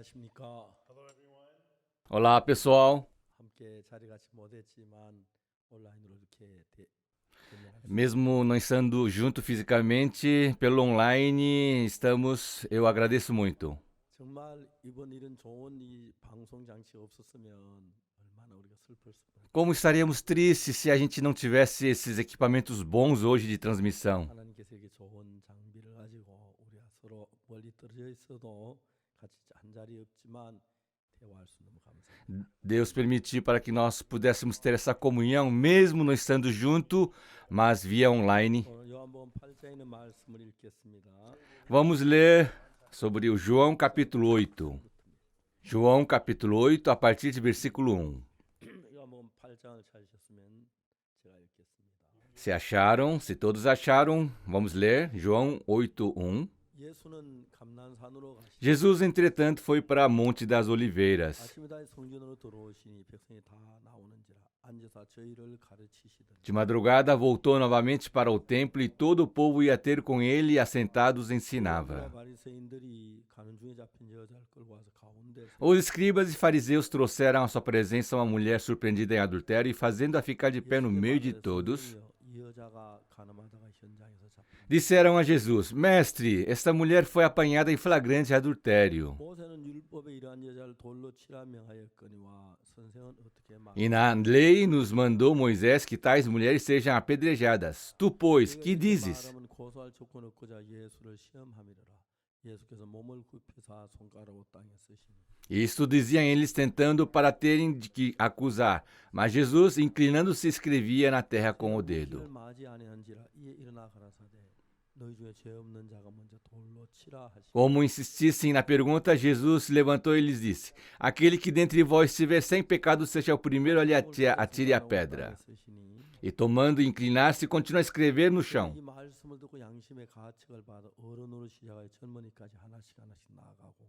안녕하십니까. Olá, pessoal. 함께 자리 같이 못했지만 온라인으로 이렇게 대면할 수 Mesmo não estando junto fisicamente, pelo online estamos, eu agradeço muito. 정말 이번 일은 좋은 이 방송 장치가 없었으면 얼마나 우리가 슬플 수. Como estaríamos tristes se a gente não tivesse esses equipamentos bons hoje de transmissão? 하나님께서 이렇게 좋은 장비를 가지고 우리가 서로 멀리 떨어져 있어도 같이 한 자리 없지만 대화할 수 너무 감사합니다. Deus permitiu para que nós pudéssemos ter essa comunhão, mesmo não estando junto, mas via online. 오늘 요한복음 8장에 있는 말씀을 읽겠습니다. Vamos ler sobre o João capítulo 8. João capítulo 8, a partir de versículo 1. 요한복음 8장을 찾으셨으면 제가 읽겠습니다. Se acharam, se todos acharam, vamos ler João 8, 1. 예수는 감난산으로 가시니 Jesus, entretanto, foi para Monte das Oliveiras. 아침에다 성전으로 들어오시니 백성이 다 나오는지라 앉아서 저희를 가르치시더니 De madrugada voltou novamente para o templo e todo o povo ia ter com ele e assentados ensinava. 바리새인들이 가는 중에 잡힌 여자를 끌고 와서 가운데서 Os escribas e fariseus trouxeram à sua presença uma mulher surpreendida em adultério e fazendo-a ficar de pé no meio de todos, 이 여자가 가늠하다가 현장에서 잡힌 disseram a Jesus: Mestre, esta mulher foi apanhada em flagrante adultério. 모세는 율법에 이러한 여자를 돌로 치라 명하였거니와 선생은 어떻게 말 E na lei nos mandou Moisés que tais mulheres sejam apedrejadas. Tu, pois, que dizes? 말하면 고소할 조건 얻고자 예수를 시험함이라 예수께서 몸을 굽히사 손가락으로 땅에 쓰시니 Isto diziam eles tentando para terem de que acusar. Mas Jesus, inclinando-se, escrevia na terra com o dedo. 그를 맞이 아니한지라 이에 일어나 가라사대 너희 중에 죄 없는 자가 먼저 돌로 치라 하시니 Como insistissem na pergunta, Jesus se levantou e lhes disse: Aquele que dentre vós estiver sem pecado, seja o primeiro a lhe atire a pedra. E tomando e inclinar-se, continua a escrever no chão. 이 말씀을 듣고 양심의 가책을 받아 어른으로 시작하여 젊은이까지 하나씩 나아가고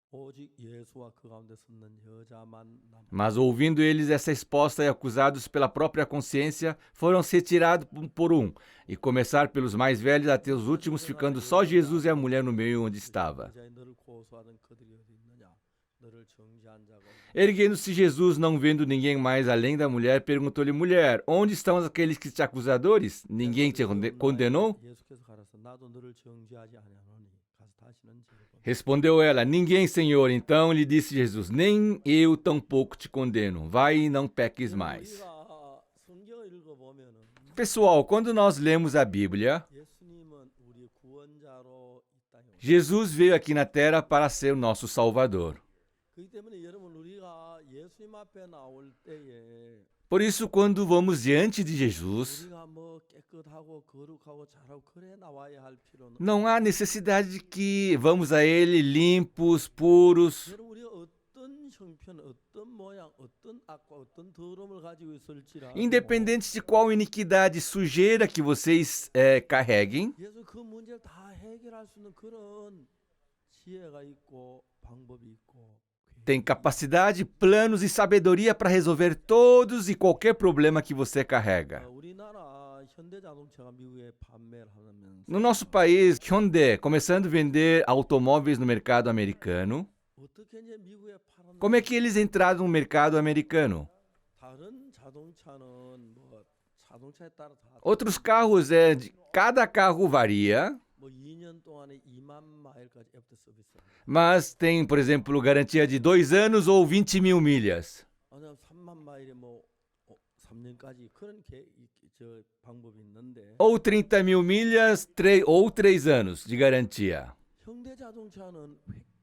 오직 예수와 그 가운데 섰는 여자만 남 Mas ouvindo eles essa resposta e acusados pela própria consciência, foram se retirados um por um, e começar pelos mais velhos até os últimos, ficando só Jesus e a mulher no meio onde estava. 여자의 너를 고소하던 그들이 어디 있느냐 너를 정죄한 자가 없느냐? Erguendo-se Jesus, não vendo ninguém mais além da mulher, perguntou-lhe: Mulher, onde estão aqueles que te acusadores? Ninguém te condenou? 예수께서 가라사 나도 너를 정죄하지 아니하노니 가서 다시는 죄를 범 Respondeu ela: Ninguém, Senhor. Então lhe disse Jesus: Nem eu tampouco te condeno. Vai e não peques mais. 우리가 성경을 읽어보면은 Pessoal, quando nós lemos a Bíblia, 예수님은 우리 구원자로 이 땅에 오셨어요. Jesus veio aqui na terra para ser o nosso Salvador. 그렇기 때문에 여러분 우리가 예수님 앞에 나올 때에 Por isso, quando vamos diante de Jesus, 우리가 뭐 깨끗하고 거룩하고 잘하고 그래 나와야 할 필요는 não há necessidade de que vamos a Ele limpos, puros. 여러분 우리가 어떤 형편, 어떤 모양, 어떤 악과 어떤 더러움을 가지고 있을지라도 Independente de qual iniquidade, sujeira que vocês carreguem, 예수 그 문제를 다 해결할 수 있는 그런 지혜가 있고 방법이 있고 tem capacidade, planos e sabedoria para resolver todos e qualquer problema que você carrega. 우리나라 현대자동차가 미국에 판매를 하면서 No nosso país, Hyundai, começando a vender automóveis no mercado americano, 어떻게 이제 미국에 파는 como é que eles entraram no mercado americano? 다른 자동차는 뭐 자동차에 따라 다 Outros carros, cada carro varia, 뭐 2년 동안에 2만 마일까지 애프터 서비스. mas tem, por exemplo, garantia de 2 anos ou 20 mil milhas. 아니면 3만 마일에 뭐 3년까지 그런 저 방법이 있는데 Ou 30 mil milhas ou 3 anos de garantia. 현대자동차는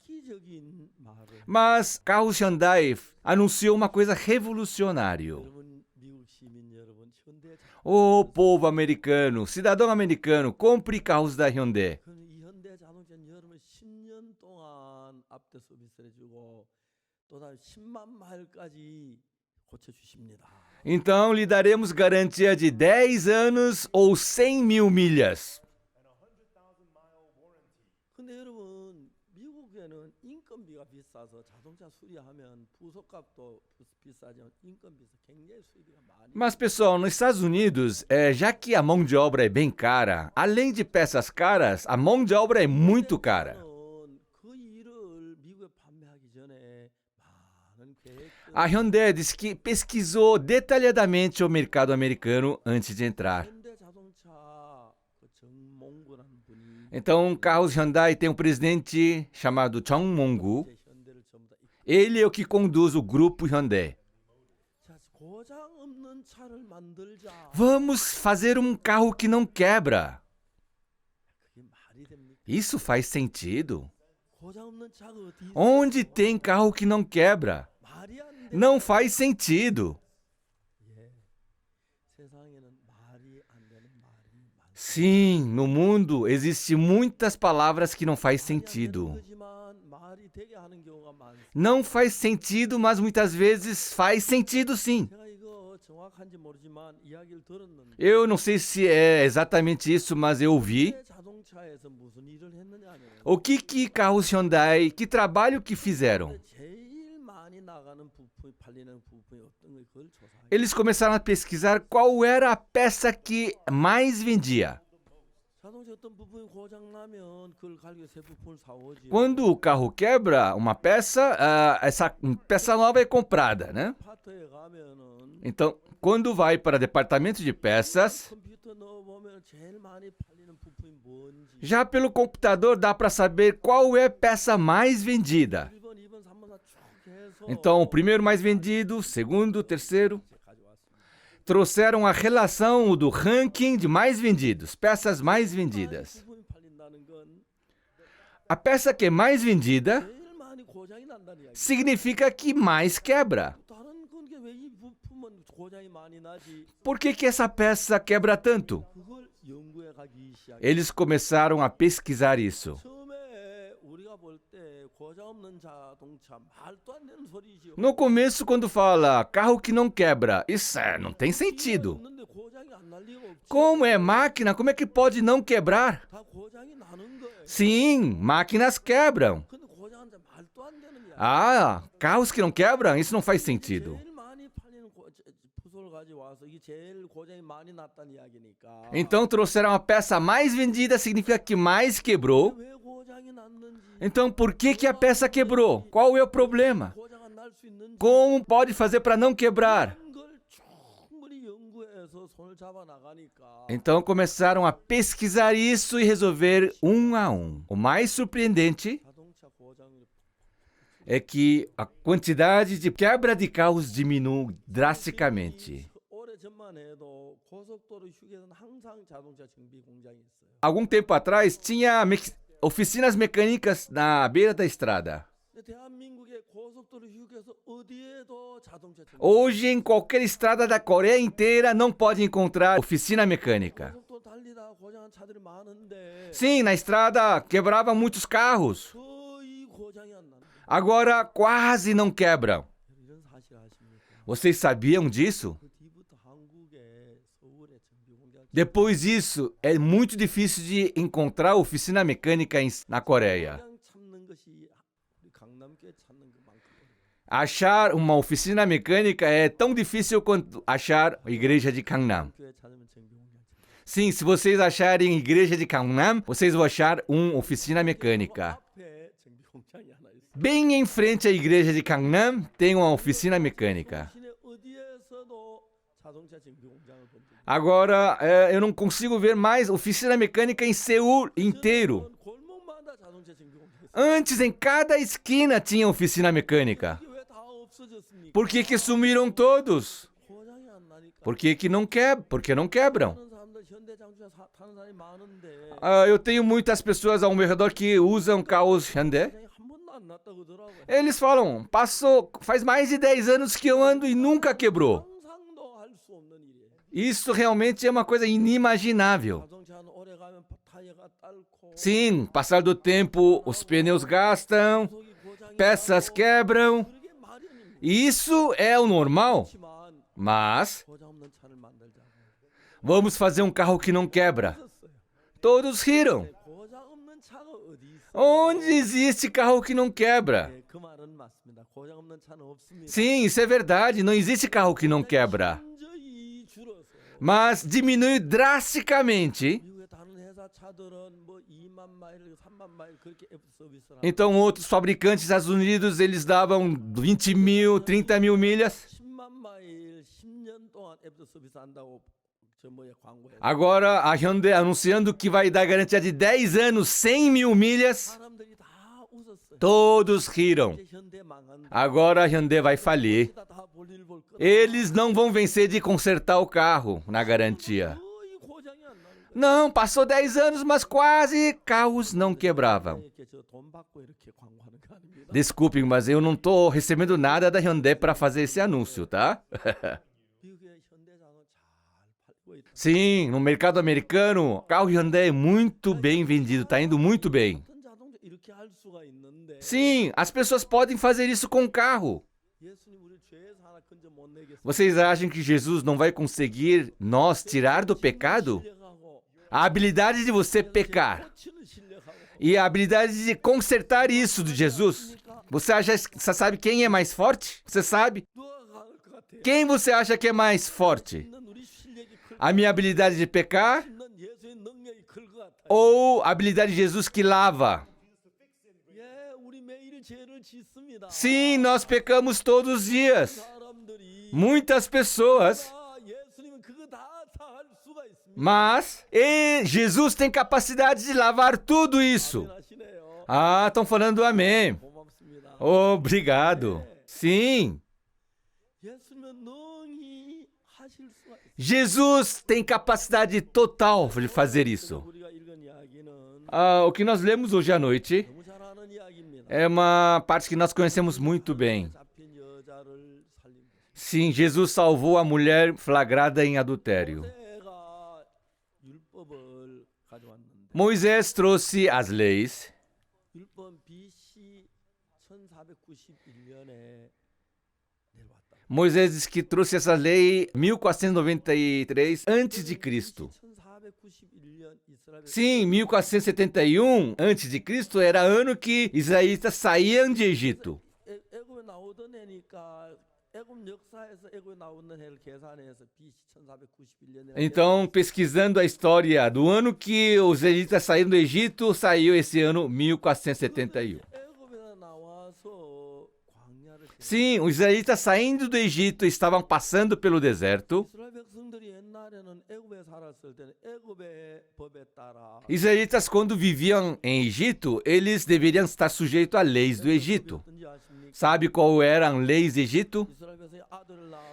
획기적인 말을 Mas carros Hyundai anunciou uma coisa revolucionária. 여러분 미국 시민 여러분 현대자동차 O povo americano, cidadão americano, compre carros da Hyundai. 이 현대자동차는 여러분 10년 동안 앞대 서비스를 해주고 또다시 10만 마일까지 고쳐주십니다. Então lhe daremos garantia de 10 anos ou 100 mil milhas. 근데 여러분 미국에는 인건비가 비싸서 자동차 수리하면 부속값도 비싸지만 인건비에서 굉장히 수리비가 많이 Mas pessoal, nos Estados Unidos, já que a mão de obra é bem cara, além de peças caras, a mão de obra é muito cara. 그 일을 미국에 판매하기 하기 전에 많은 계획 A Hyundai diz que pesquisou detalhadamente o mercado americano antes de entrar. 현대자동차 그 정몽구라는 분이 Então, carros Hyundai tem um presidente chamado Chung Mong-gu. 이제 현대를 전부 다 Ele é o que conduz o grupo Hyundai. 자, 고장 없는 차를 만들자. Vamos fazer um carro que não quebra. 그게 말이 됩니까? Isso faz sentido? 고장 없는 차가 어디 있어? Onde tem carro que não quebra? 말이 안 돼. Não faz sentido. 예. 세상에는 말이 안 되는 말이 많습니다. Sim, no mundo existem muitas palavras que não faz 말이 안 되는 sentido. 거지만 말이 되게 하는 경우가 많습니다. Não faz sentido, mas muitas vezes faz sentido sim. 제가 이거 정확한지 모르지만 이야기를 들었는데 Eu não sei se é exatamente isso, mas eu ouvi. 자동차에서 무슨 일을 했느냐면 O que carros Hyundai, que trabalho que fizeram? 제일 많이 나가는 부품이 팔리는 부품이 어떤 거 그걸 조사해요. Eles começaram a pesquisar qual era a peça que mais vendia. 자동차 어떤 부품이 고장 나면 그걸 가지고 새 부품을 사오지. Quando o carro quebra uma peça, essa peça nova é comprada, né? 파트에 가면은 Então, quando vai para departamento de peças, 컴퓨터 넣어보면 제일 많이 팔리는 부품이 뭔지. já pelo computador dá para saber qual é a peça mais vendida. 1번, 2번, 3번 다 쭉 해서 Então, o primeiro mais vendido, segundo, terceiro, 가져왔습니다. trouxeram a relação do ranking de mais vendidos, peças mais vendidas. 부품이 팔린다는 건 A peça que é mais vendida 제일 많이 고장이 난다는 이야기. significa que mais quebra. 다른 건 게 왜 이 부품은 고장이 많이 나지? Por que essa peça quebra tanto? 그걸 연구해 가기 시작. Eles começaram a pesquisar isso. 처음에 우리가 볼 때 고장 없는 자동차 말도 안 되는 소리지요. No começo, quando fala carro que não quebra, isso não tem sentido. 없는데 고장이 안 날 리가 없지. Como é máquina, como é que pode não quebrar? 다 고장이 나는 거예요. Sim, máquinas quebram. 근데 고장은 자 말도 안 되는 이야. Ah, carros que não quebram? Isso não faz sentido. 제일 많이 팔리는 부속을 가지고 와서 이게 제일 고장이 많이 났다는 이야기니까. Então trouxeram a peça mais vendida, significa que mais quebrou. 왜 고장이 났는지. Então por que a peça quebrou? Qual é o problema? 고장 안 날 수 있는지. Como pode fazer para não quebrar? 그런 걸 충분히 연구해서 손을 잡아 나가니까. Então começaram a pesquisar isso e resolver um a um. O mais surpreendente 자동차 고장이 é que a quantidade de quebra de carros diminui drasticamente. 오래 전만 해도 고속도로 휴게소는 항상 자동차 정비 공장이 있어요. Algum tempo atrás tinha oficinas mecânicas na beira da estrada. 근데 대한민국의 고속도로 휴게소 어디에도 자동차 정비. Hoje, em qualquer estrada da Coreia inteira, não pode encontrar oficina mecânica. 고속도로 달리다 고장한 차들이 많은데 Sim, na estrada quebravam muitos carros. 거의 고장이 안 난다. Agora quase não quebram. 이런 사실 아십니까? Vocês sabiam disso? 그 뒤부터 한국에 서울에 정비 공장 Depois disso, é muito difícil de encontrar oficina mecânica na Coreia. 그냥 찾는 것이 우리 강남교회 찾는 것만큼 어려워요. Achar uma oficina mecânica é tão difícil quanto achar a igreja de Gangnam. 교회 찾으면 정비 공장 찾아요. Sim, se vocês acharem igreja de Gangnam, vocês vão achar uma oficina mecânica. 앞에 정비 공장이 하나 있어요. Bem em frente à igreja de Gangnam tem uma oficina mecânica. 시내 어디에서도 자동차 정비 공장을 본 적이 Agora, eu não consigo ver mais oficina mecânica em Seul inteiro. 골목마다 자동차 정비 공장 있어요. Antes, em cada esquina tinha oficina mecânica. 이게 왜 다 없어졌습니까? Por que sumiram todos? 고장이 안 나니까. Por que não quebram? Porque não quebram. 타는 사람들 현대 자동차 타는 사람이 많은데 Eu tenho muitas pessoas ao meu redor que usam carros Hyundai. 고장이 한 번도 안 났다고 그러더라고요. Eles falam, faz mais de 10 anos que eu ando e nunca quebrou. 상상도 할 수 없는 일이에요. Isso realmente é uma coisa inimaginável. 자동차는 오래 가면 타이어가 닳고 Sim, passar do tempo, os pneus gastam, 속이 고장이 peças 나고 quebram. 그게 마련입니다. Isso é o normal. 그렇지만 Mas 고장 없는 차를 만들자고 vamos fazer um carro que não quebra. 했었어요. Todos riram. 고장 없는 차가 어디 있어? Onde existe carro que não quebra? 네, 그 말은 맞습니다. 고장 없는 차는 없습니다. Sim, isso é verdade. Não existe carro que não quebra. 현저히 줄어서 Mas diminui drasticamente. 미국의 다른 회사 Então outros fabricantes dos Estados Unidos, eles davam 20 mil, 30 mil milhas. Agora a Hyundai anunciando que vai dar garantia de 10 anos, 100 mil milhas. Todos riram. Agora a Hyundai vai falir. Eles não vão vencer de consertar o carro na garantia. Não, passou 10 anos, mas quase carros não quebravam. Desculpem, mas eu não estou recebendo nada da Hyundai para fazer esse anúncio, tá? Sim, no mercado americano, o carro Hyundai é muito bem vendido, está indo muito bem. Sim, as pessoas podem fazer isso com o carro. Vocês acham que Jesus não vai conseguir nos tirar do pecado? A habilidade de você pecar e a habilidade de consertar isso de Jesus. Você sabe quem é mais forte? Você sabe? Quem você acha que é mais forte? A minha habilidade de pecar ou a habilidade de Jesus que lava? Sim, nós pecamos todos os dias. Muitas pessoas. Mas Jesus tem capacidade de lavar tudo isso. Ah, estão falando amém. Obrigado. Sim. Jesus tem capacidade total de fazer isso. O que nós lemos hoje à noite é uma parte que nós conhecemos muito bem. Sim, Jesus salvou a mulher flagrada em adultério. Moisés trouxe as leis. Moisés disse que trouxe essa lei em 1493 antes de Cristo. Sim, 1471 antes de Cristo era ano que israelitas saíam de Egito. Então, pesquisando a história do ano que os israelitas saíram do Egito, saiu esse ano 1471. Sim, os israelitas saindo do Egito estavam passando pelo deserto. Israelitas, quando viviam em Egito, eles deveriam estar sujeitos às leis do Egito. Sabe qual eram as leis do Egito?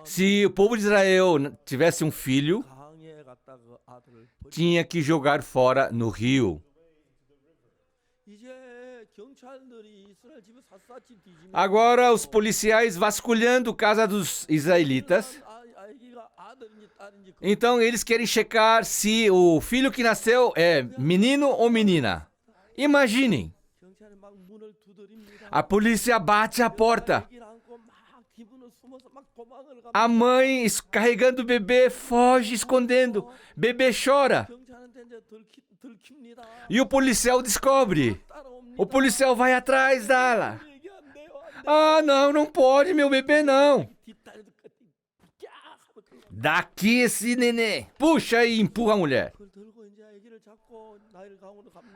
Se o povo de Israel tivesse um filho, tinha que jogar fora no rio. Agora os policiais vasculhando a casa dos israelitas. Então eles querem checar se o filho que nasceu é menino ou menina. Imaginem. A polícia bate a porta. A mãe, carregando o bebê, foge, escondendo. Bebê chora. E o policial descobre. O policial vai atrás dela. Ah, não pode, meu bebê não. Daqui esse nenê. Puxa e empurra a mulher.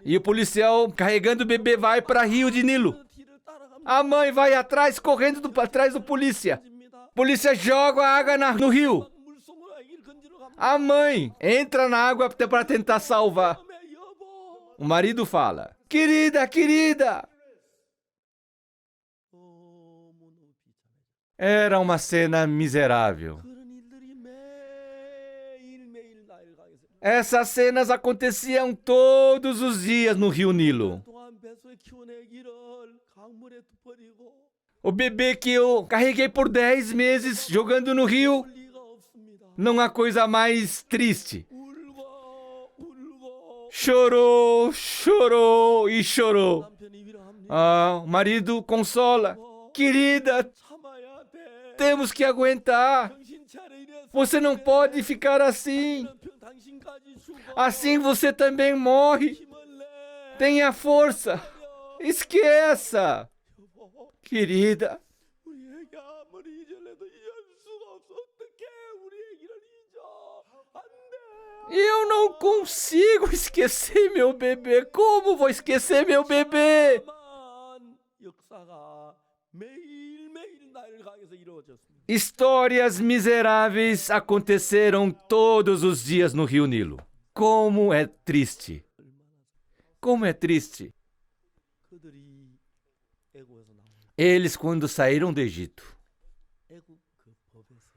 E o policial, carregando o bebê, vai para Rio de Nilo. A mãe vai atrás, correndo atrás do polícia. Polícia joga a água no rio. A mãe entra na água para tentar salvar. O marido fala: querida. Era uma cena miserável. Essas cenas aconteciam todos os dias no Rio Nilo. O bebê que eu carreguei por 10 meses jogando no rio. Não há coisa mais triste. Chorou e chorou. O marido consola. Querida, temos que aguentar. Você não pode ficar assim. Assim você também morre. Tenha força. Esqueça. Querida. Eu não consigo esquecer meu bebê. Como vou esquecer meu bebê? 참담한 역사가 매일매일 나일강에서 이루어졌습니다. Histórias miseráveis aconteceram todos os dias no Rio Nilo. Como é triste. Como é triste. 그들이 애국에서 나온 Eles, quando saíram do Egito, 애국 그 법에서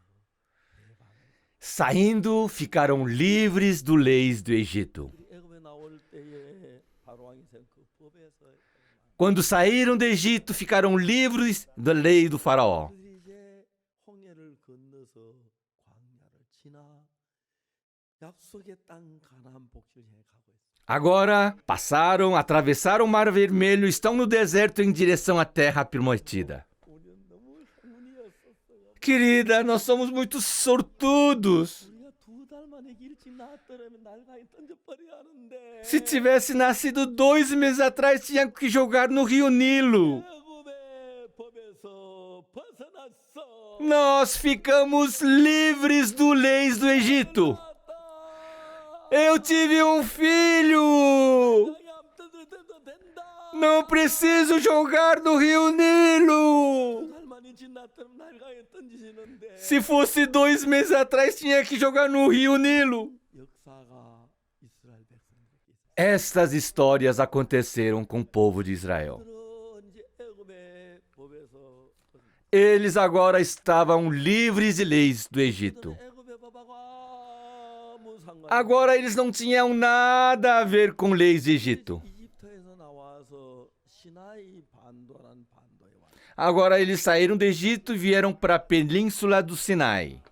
해방을 saindo, ficaram livres do leis do Egito. 그들이 애국에 나올 때에 바로 왕이 세운 그 법에서 Quando saíram do Egito, ficaram livres da lei do faraó. 그들이 이제 홍해를 건너서 광야를 지나 약속의 땅 가나안 복지를 향해 가고 있습니다. Agora passaram, atravessaram o Mar Vermelho, estão no deserto em direção à terra prometida. 우리는 너무 행운이었었어요. Querida, nós somos muito sortudos. 우리가 2달 만에 일찍 나왔더라면 날강에 던져버려야 하는데 Se tivesse nascido 2 meses atrás, tinha que jogar no Rio Nilo. 애굽의 법에서 벗어났어. Nós ficamos livres do leis do Egito. 나왔다. Eu tive um filho. 날강에 안 던져도 된다. Não preciso jogar no Rio Nilo. 2달 만에 지났더라면 날강에 던지시는데 Se fosse 2 meses atrás, tinha que jogar no Rio Nilo. 역사가 이스라엘 백성들에게 있었어요. Estas histórias aconteceram com o povo de Israel. 그들은 이제 애굽의 법에서 Eles agora estavam livres de leis do Egito. 애굽의 법하고 아무 상관. Agora eles não tinham nada a ver com leis de Egito. 이집트에서 나와서 시나이 반도라는 반도에 왔어요. Agora eles saíram do Egito e vieram para a península do Sinai.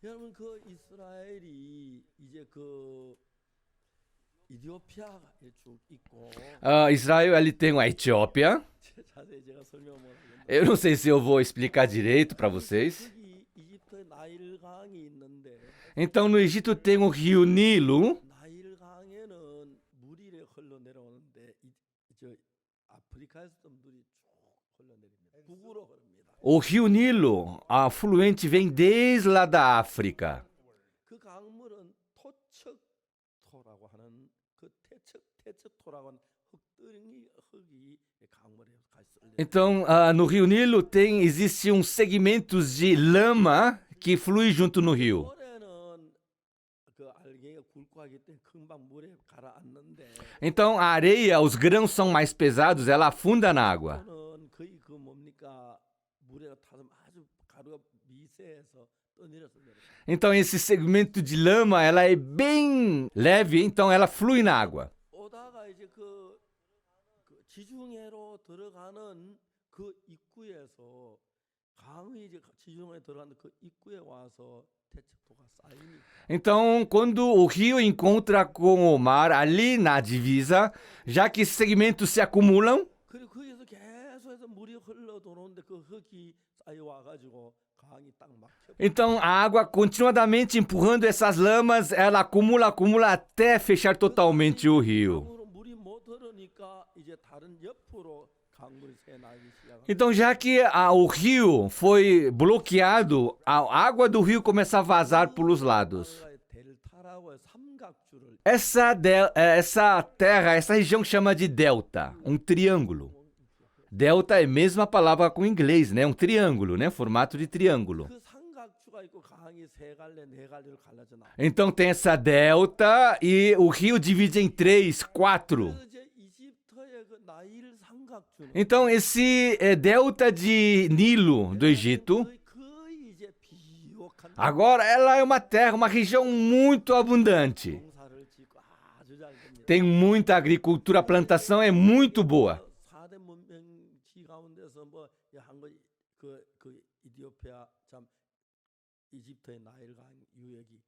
여러분 그 이스라엘이 이제 그 이디오피아가 쭉 있고 Israel ele tem a Etiópia. 자세히 제가 설명 못 하겠는데 Eu não sei se eu vou explicar direito para vocês. 거기 이집트에 나일강이 있는데 Então no Egito tem o rio Nilo. 나일강에는 물이 이렇게 흘러내려오는데 저 아프리카에서도 물이 쭉 흘러내립니다. 북으로 흐릅니다. O rio Nilo, a afluente vem desde lá da África. 그 강물은 토척토라고 하는 그 태척토라고 하는 흙이 강물에 같이 썰려. Então, no rio Nilo existem segmentos de lama que flui junto no rio. 모래는 그 알갱이가 굵고 하기 때문에 금방 물에 가라앉는데 Então, a areia, os grãos são mais pesados, ela afunda na água. 토는 거의 그 뭡니까 물에 타서 아주 가루가 미세해서 떠내려서 내려. Então, esse segmento de lama, ela é bem leve, então ela flui na água. 오다가 이제 그 지중해로 들어가는 그 입구에서 강이 이제 지중해에 들어가는 그 입구에 와서 태척토가 쌓이니까 Então, quando o rio encontra com o mar ali na divisa, já que esses segmentos se acumulam, 그리고 거기서 계속해서 물이 흘러 들어오는데 그 흙이 쌓여 와가지고 강이 딱 막혀. então a água continuadamente empurrando essas lamas, ela acumula até fechar totalmente o rio. 강으로 물이 못 흐르니까 이제 다른 옆으로 강물이 새나기 시작합니다. Então, já que o rio foi bloqueado, a água do rio começa a vazar pelos lados. 델타라고 삼각주를 Essa terra, essa região chama de delta, um triângulo. Delta é a mesma palavra com inglês, né? Um triângulo, né? Formato de triângulo. 그 삼각주가 있고 강이 세 갈래 네 갈래로 갈라져 나. Então tem essa delta e o rio divide em 3, 4. 그래서 이제 이집트의 그 나일 삼각주는 Então esse delta de Nilo do Egito, 거의 이제 비옥한 agora ela é uma terra, uma região muito abundante. 농사를 짓고 아주 잘 됩니다. Tem muita agricultura, a plantação é muito boa. 4대 문명지 가운데서 뭐한거그 이디오피아 참 이집트의 나일강 유역이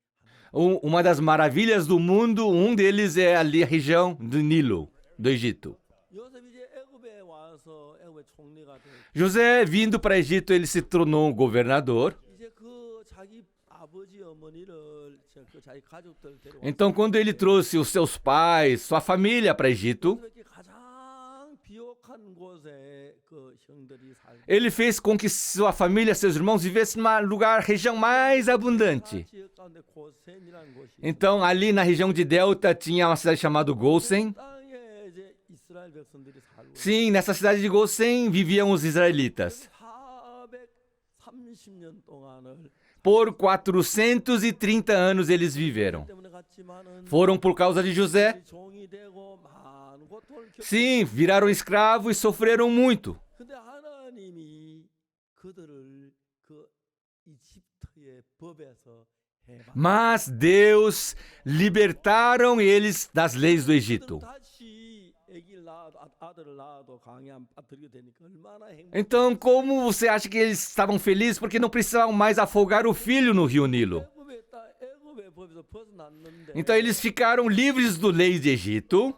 하나. Uma das maravilhas do mundo, um deles é ali a região do Nilo, do Egito. 요셉이 이제 애굽에 와서 애굽의 총리가 돼. José, vindo para Egito, ele se tornou um governador. 이제 그 자기 아버지 어머니를 그 자기 가족들 데려와. Então, quando ele trouxe os seus pais, sua família para Egito, 가장 비옥한 부족한 곳에 그 형들이 살고 Ele fez com que sua família, seus irmãos, vivessem numa região mais abundante. 지역 가운데 고센이라는 곳이 Então, ali na região de Delta, tinha uma cidade chamada Gosen. 땅에 이제 이스라엘 백성들이 살고 Sim, nessa cidade de Gosen viviam os israelitas. 430년 동안을 Por 430 anos eles viveram. 때문에 갔지만은 Foram por causa de José. 종이 되고 많은 고통을 겪. Sim, viraram escravos e sofreram muito. 근데 하나님이 그들을 그 이집트의 법에서 해방. Mas Deus libertaram eles das leis do Egito. 다시 아기를 낳아도 아들을 낳아도 강에 안 빠뜨리게 되니까 얼마나 행복. Então, como você acha que eles estavam felizes porque não precisavam mais afogar o filho no rio Nilo? 애굽의 법에서 벗어났는데 Então, eles ficaram livres do lei de Egito,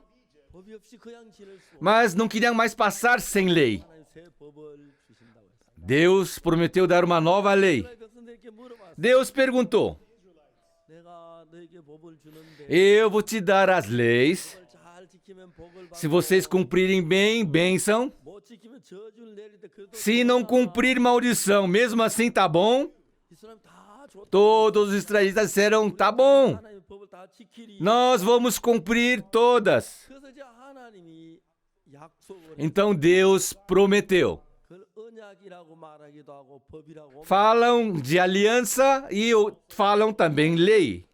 법이 없이 그냥 지낼 수 없는 mas não queriam mais passar sem lei. 하나님 새 법을 주신다고 했어요. Deus prometeu dar uma nova lei. 이스라엘 백성들에게 물어봤어요. Deus perguntou: 내가 너에게 법을 주는데 Eu vou te dar as leis. 법을 잘 지키면 복을 Se 받고 vocês cumprirem bem, bênção. 못 지키면 저주를 내릴 때 그래도 Se não cumprir, maldição. Mesmo assim, tá bom? 이 사람 다 좋다. Todos os israelitas disseram: tá bom, 하나님의 법을 다 지키리. nós vamos cumprir todas. 그래서 이제 하나님이 약속을 Então Deus prometeu. 그걸 언약이라고 말하기도 하고 법이라고 Falam de aliança e falam também lei.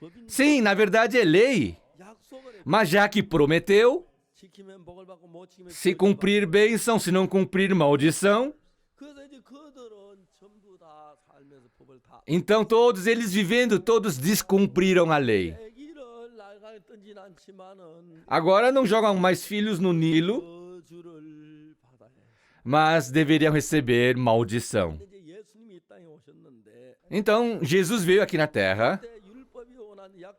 법인 Sim, na verdade é lei. 약속을 해. Mas já que prometeu, 지키면 복을 받고 못 지키면 se 저주를 cumprir bênção, se não cumprir maldição. 받고. 그래서 이제 그들은 전부 다 살면서 법을 다 Então todos eles vivendo, todos descumpriram a lei. 애기를 날강에 던지는 않지만은 Agora não jogam mais filhos no Nilo, 저주를 받아야 해. mas deveriam receber maldição. 근데 이제 예수님이 이 땅에 오셨는데 Então Jesus veio aqui na terra. 그때 율법이 원한 약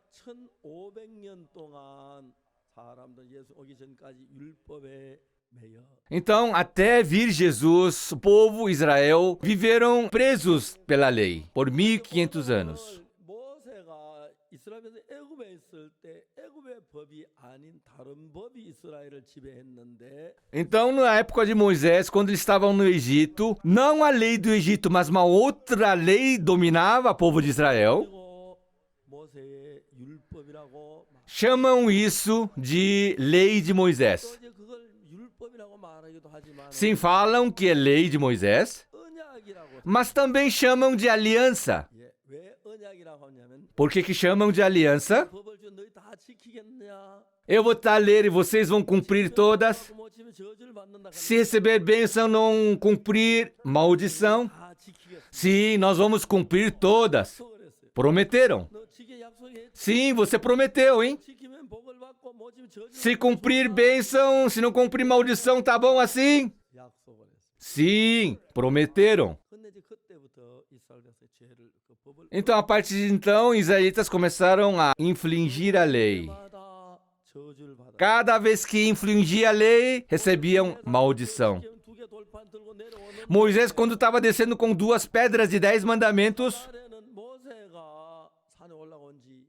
1500년 동안 사람들 예수 오기 전까지 율법에 매여 Então, até vir Jesus, o povo Israel viveram presos pela lei por 1500 anos. 모세가 이스라엘에서 애굽에 있을 때 애굽의 법이 아닌 다른 법이 이스라엘을 지배했는데 Então, na época de Moisés, quando eles estavam no Egito, não a lei do Egito, mas uma outra lei dominava o povo de Israel. 그리고 모세의 율법이라고 말- Chamam isso de lei de 또 Moisés. 이제 그걸 율법이라고 말하기도 하지만 Sim, falam que é lei de Moisés, 언약이라고 mas também chamam de aliança. 예, 왜 언약이라고 하냐면 Por que chamam de aliança? 법을 준 너희 다 지키겠느냐? Eu vou estar a ler e vocês vão cumprir todas. 못 지키면 저주를 받는다. Se receber bênção, não cumprir maldição. 다 지키겠어. Sim, nós vamos cumprir todas. 약속을 했어요. Prometeram. 너 지켜 약속했지? Sim, você prometeu, hein? 지키면 복을 받고 못 지키면 저주를 Se cumprir bênção, se não cumprir maldição, tá bom assim? 약속을 했어. Sim, prometeram. 근데 이제 그때부터 이스라엘에서 죄를 그 법을 Então, a partir de então, israelitas começaram a infligir a lei. 때마다 저주를 받아. Cada vez que infligia a lei, recebiam maldição. 두개 돌판 들고 내려오는 Moisés, quando estava descendo com 2 pedras de 10 mandamentos, 날에는 모세가 산에 올라온 지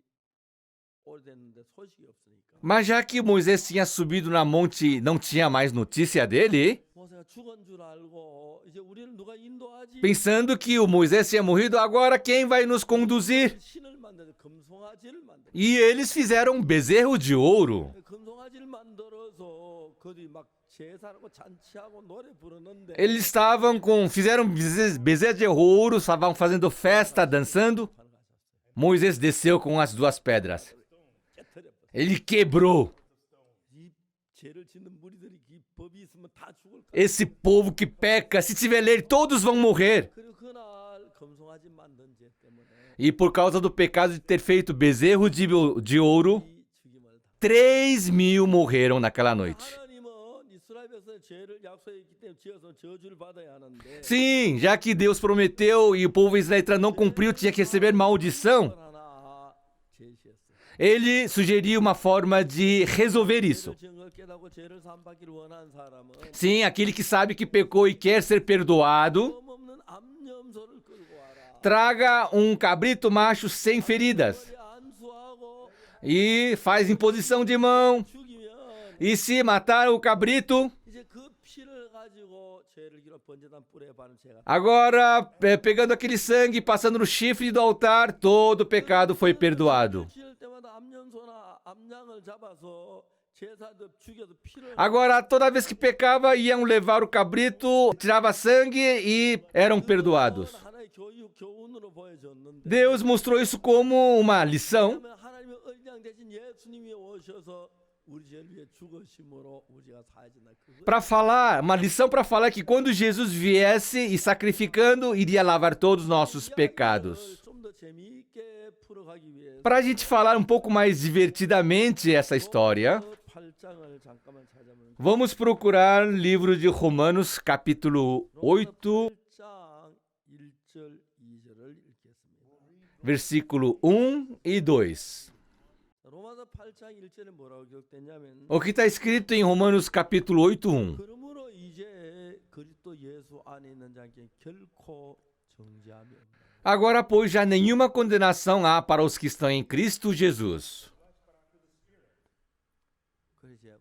오래됐는데 소식이 없으니까 mas já que Moisés tinha subido na monte, não tinha mais notícia dele, 모세가 죽은 줄 알고 이제 우리를 누가 인도하지? pensando que o Moisés tinha morrido, agora quem vai nos conduzir? 신을 만들어 금송아지를 만들어. E eles fizeram um bezerro de ouro. 금송아지를 만들어서 그들이 막 제사하고 잔치하고 노래 부르는데 Eles fizeram bezerro de ouro, estavam fazendo festa, dançando. Moisés desceu com as 2 pedras. 깨뜨려버렸어. Ele quebrou. 이 죄를 짓는 무리들이 이 법이 있으면 다 죽을 거야. Esse povo que peca, se tiver lei, todos vão morrer. 그리고 그날 금송아지 만든 죄 때문에 E por causa do pecado de ter feito bezerro de ouro, 이 죽임을 다. 3.000 morreram naquela noite. 하나님은 이스라엘 백성의 죄를 약속했기 때문에 지어서 저주를 받아야 하는데 Sim, já que Deus prometeu e o povo israelita não cumpriu, tinha que receber maldição. 하나 제시했어요. Ele sugeriu uma forma de resolver isso. 죄를 깨닫고 죄를 사함받기를 원하는 사람은 Sim, aquele que sabe que pecou e quer ser perdoado, 없는 암염소를 끌고 와라. traga um cabrito macho sem feridas 머리 안수하고 e faz imposição de mão. 죽이면 E se matar o cabrito, 이제 그 가지고 죄를 기로 번제단 뿔에 바른 죄가 Agora, pegando aquele sangue, passando no chifre do altar, todo o pecado foi perdoado. 지을 때마다 암염소나 암양을 잡아서 제사도 죽여서 피를 Agora, toda vez que pecava, iam levar o cabrito, tirava sangue e eram perdoados. 하나의 교훈으로 보여줬는데 Deus mostrou isso como uma lição 하나님의 언양 대신 예수님이 오셔서 우리 죄를 위해 죽으심으로 우리가 사해진다. para falar, uma lição para falar que quando Jesus viesse e sacrificando, iria lavar todos os nossos pecados. 좀더 재미있게 풀어가기 위해서 Para a gente falar um pouco mais divertidamente essa história, 8장을 잠깐만 찾아보면 vamos procurar o livro de Romanos, capítulo 8, 8장 1절 2절을 읽겠습니다. versículo 1 e 2. 로마서 8장 1절에 뭐라고 기록됐냐면 O que está escrito em Romanos, capítulo 8, 1. 그러므로 이제 그리스도 예수 안에 있는 자에게 결코 정죄함이 없다. Agora, pois, já nenhuma condenação há para os que estão em Cristo Jesus. 그래서 이제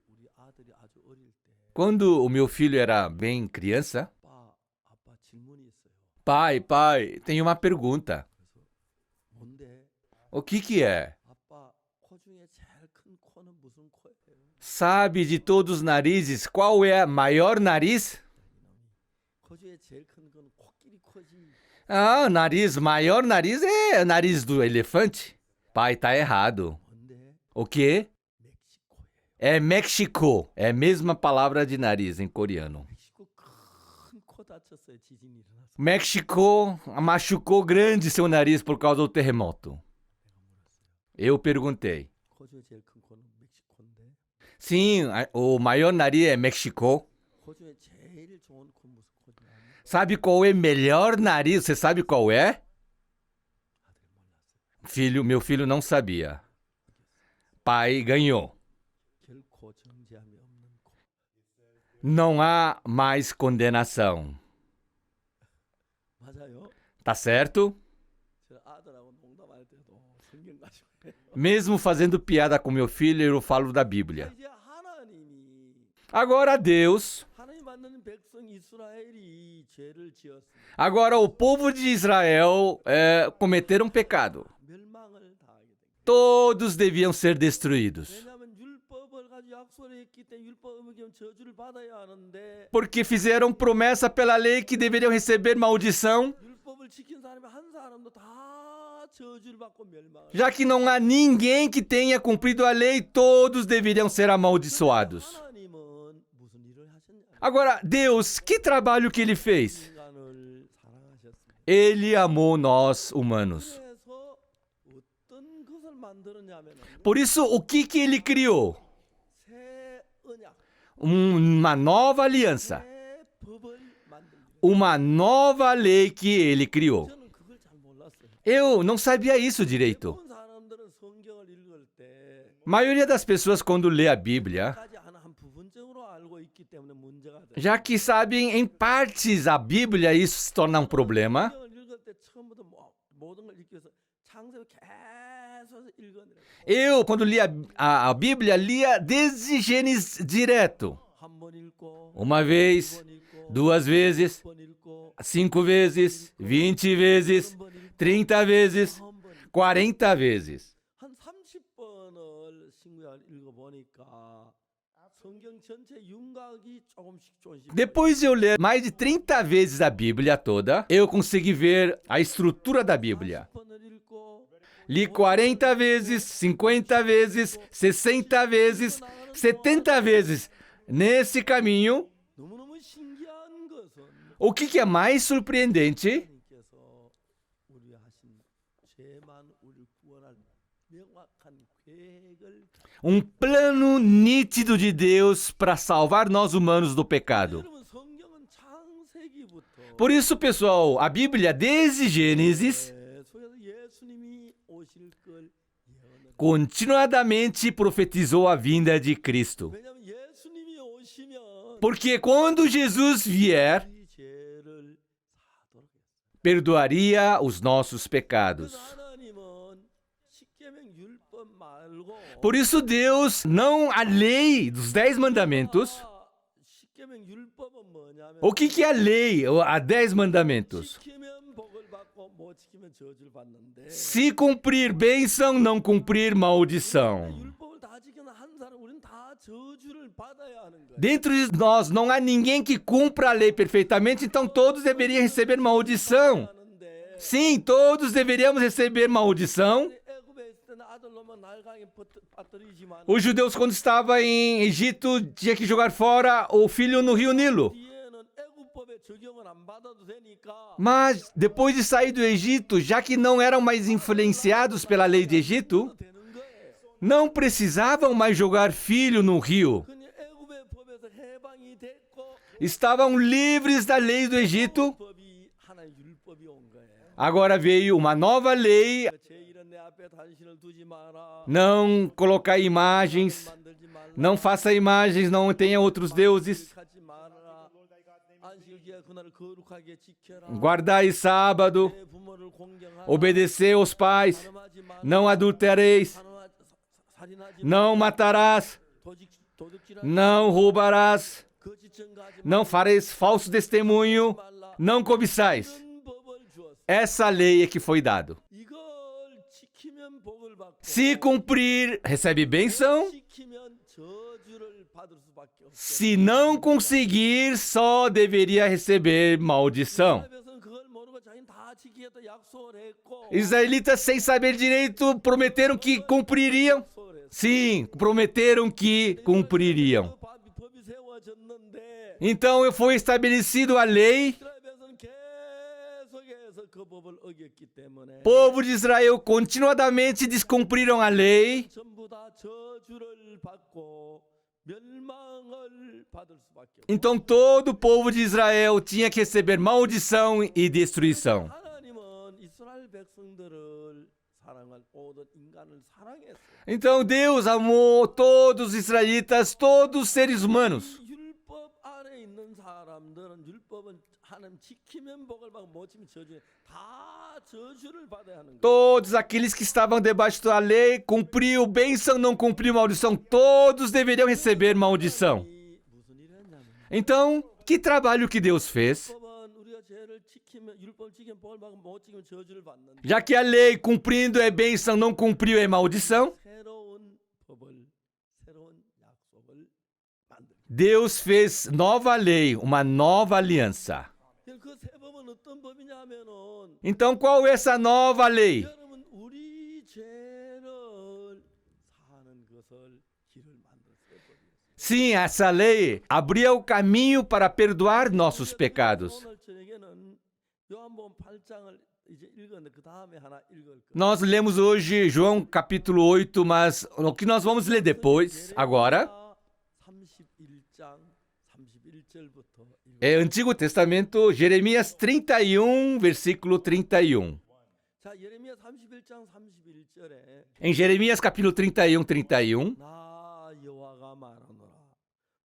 우리 아들이 아주 어릴 때 Quando o meu filho era bem criança, 아빠 질문이 있어요. pai, tenho uma pergunta. 그래서 뭔데? O que é? 아빠 코 중에 제일 큰 코는 무슨 코예요? Sabe de todos os narizes qual é o maior nariz? 코 중에 제일 큰 건 코끼리 코지. Ah, o nariz, maior nariz é o nariz do elefante. Pai, tá errado. 뭔데? O quê? 멕시코예요. É México. É a mesma palavra de nariz em coreano. 멕시코 큰 코 다쳤어요. 지진이 일어나서. México machucou grande seu nariz por causa do terremoto. Eu perguntei. 코 중에 제일 큰 코는 멕시코인데 Sim, o maior nariz é México. 코 중에 제일 좋은 코 무슨 코냐? Sabe qual é o melhor nariz? Você sabe qual é? Meu filho não sabia. Pai ganhou. 결코 정죄함이 없는 코. Não há mais condenação. 맞아요? Tá certo? 저 아들하고 농담할 때도 성경 가지고 해요. Mesmo fazendo piada com meu filho, eu falo da Bíblia. 이제 하나님이 Agora Deus, 하나님 만드는 백성 이스라엘이 죄를 지었습니다. agora o povo de Israel cometeram pecado. 멸망을 당하게 됩니다. Todos deviam ser destruídos. 왜냐하면 율법을 가지고 약속을 했기 때문에 율법 어기면 저주를 받아야 하는데 Porque fizeram promessa pela lei que deveriam receber maldição, 율법을 지킨 사람이 한 사람도 다 저주를 받고 멸망을. já que não há ninguém que tenha cumprido a lei, todos deveriam ser amaldiçoados. 하나님은 무슨 일을 하셨냐? Agora, Deus, que trabalho que ele fez? 인간을 사랑하셨습니다. Ele amou nós humanos. 그래서 어떤 것을 만들었냐면 Por isso, o que ele criou? 새 언약, Uma nova aliança. 새 법을 만듭니다. Uma nova lei que ele criou. 저는 그걸 잘 몰랐어요. Eu não sabia isso direito. 대부분 사람들은 성경을 읽을 때 A maioria das pessoas, quando lê a Bíblia, 까지 한 부분적으로 알고 있기 때문에 문제가 돼요. já que sabem em partes a Bíblia, isso se torna um problema. 성경을 읽을 때 처음부터 모든 걸 읽기 위해서 창세기 계속 읽어내요. Eu, quando lia a Bíblia, lia desde Gênesis direto. 한 번 읽고 Uma vez, 두 번 읽고 2 vezes, 10번 읽고 5 vezes, 20 vezes, 30 vezes, 40 vezes. 한 30번을 신구약을 읽어보니까 성경 전체 윤곽이 조금씩 Depois de eu ler mais de 30 vezes a Bíblia toda, eu consegui ver a estrutura da Bíblia. 40번을 읽고 Li 40 vezes, 50 vezes, 60 vezes, 70 vezes. Nesse caminho, 너무너무 신기한 것은 o que é mais surpreendente 하나님께서 우리 하신 죄만 우리를 구원할 명확한 계획을 plano nítido de Deus para salvar nós humanos do pecado. 여러분 성경은 창세기부터 Por isso, pessoal, a Bíblia, desde Gênesis, 계속해서 예수님이 오실 걸 예언을 continuadamente profetizou a vinda de Cristo. 왜냐하면 예수님이 오시면 Porque quando Jesus vier, 우리 죄를 사도록 했어요. perdoaria os nossos pecados. 그래서 하나님은 십계명 율법 말고 Por isso, Deus, não a lei dos 10 mandamentos, 십계명 율법은 뭐냐면 O que é a lei, a 10 mandamentos? 지키면 복을 받고 못 지키면 저주를 받는데 Se cumprir bênção, não cumprir maldição. 율법을 다 지키는 한 사람 우리는 다 저주를 받아야 하는 거예요. Dentro de nós não há ninguém que cumpra a lei perfeitamente, então todos deveriam receber maldição. 하는데 Sim, todos deveríamos receber maldição. 애굽에 있을 때는 아들 놓으면 날강에 빠뜨리지만 Os judeus, quando estavam em Egito, tinha que jogar fora o filho no rio Nilo. 뒤에는 애굽법의 적용을 안 받아도 되니까 Mas depois de sair do Egito, já que não eram mais influenciados pela lei de Egito, 되는 거예요. não precisavam mais jogar filho no rio. 그냥 애굽의 법에서 해방이 됐고 Estavam livres da lei do Egito. 법이 하나의 율법이 온 거예요. Agora veio uma nova lei. 제 일은 내 앞에 단신을 두지 마라. Não colocar imagens, 만들지 말라. não faça imagens, não tenha outros deuses. 하지 말아라. 안식일에 그날을 거룩하게 지켜라. Guardai sábado, 내 부모를 공경하라. obedecer aos pais, 살인하지 마라. não adultereis, 살인하지 não matarás, 도둑질하지 não roubarás, 거짓 증거하지 não fareis falso testemunho, 말라. não cobiçais. 이런 법을 주었어. Essa lei é que foi dado. 이걸 지키면 복을 받고 Se cumprir, recebe bênção. 지키면 저주를 받을 수밖에 없어. Se não conseguir, só deveria receber maldição. 이스라엘에서는 그걸 모르고 자기는 다 지키겠다 약속을 했고 Israelitas, sem saber direito, prometeram que cumpririam. 약속을 했어. Sim, prometeram que cumpririam. 법이 세워졌는데 Então foi estabelecido a lei. 이스라엘에서는 계속해서 그 법을 어겼기 때문에 O povo de Israel continuadamente descumpriram a lei. 전부 다 저주를 받고 멸망을 받을 수밖에 없어. Então todo o povo de Israel tinha que receber maldição e destruição. 하나님은 이스라엘 백성들을 사랑한 모든 인간을 사랑했어요. Então Deus amou todos os israelitas, todos os seres humanos. 이 율법 아래 있는 사람들은 율법은 하나님 지키면 복을 받고 못 지키면 저주 다 저주를 받아야 하는 거예요. Todos aqueles que estavam debaixo da lei, cumpriu bênção, não cumpriu maldição, todos deveriam receber maldição. 이 무슨 일을 했냐면 Então, que trabalho que Deus fez? 율법은 우리가 죄를 지키면 율법 지키면 복을 받고 못 지키면 저주를 받는데 Já que a lei cumprindo é bênção, não cumpriu é maldição, 새로운 법을 새로운 약속을 만들. Deus fez nova lei, uma nova aliança. 그새 법은 어떤 법이냐면은 Então, qual é essa nova lei? 여러분 우리 죄를 사는 것을 길을 만든 새 법이에요. Sim, essa lei abria o caminho para perdoar nossos pecados. 오늘 저녁에는 요한복음 8장을 이제 읽었는데 그 다음에 하나 읽을 거예요. Nós lemos hoje João capítulo 8, mas o que nós vamos ler depois, agora, 31장 31절부터 é Antigo Testamento, Jeremias 31, versículo 31. 자, 예레미야 31장 31절에 Em Jeremias capítulo 31, 31, 나 여호와가 말하노라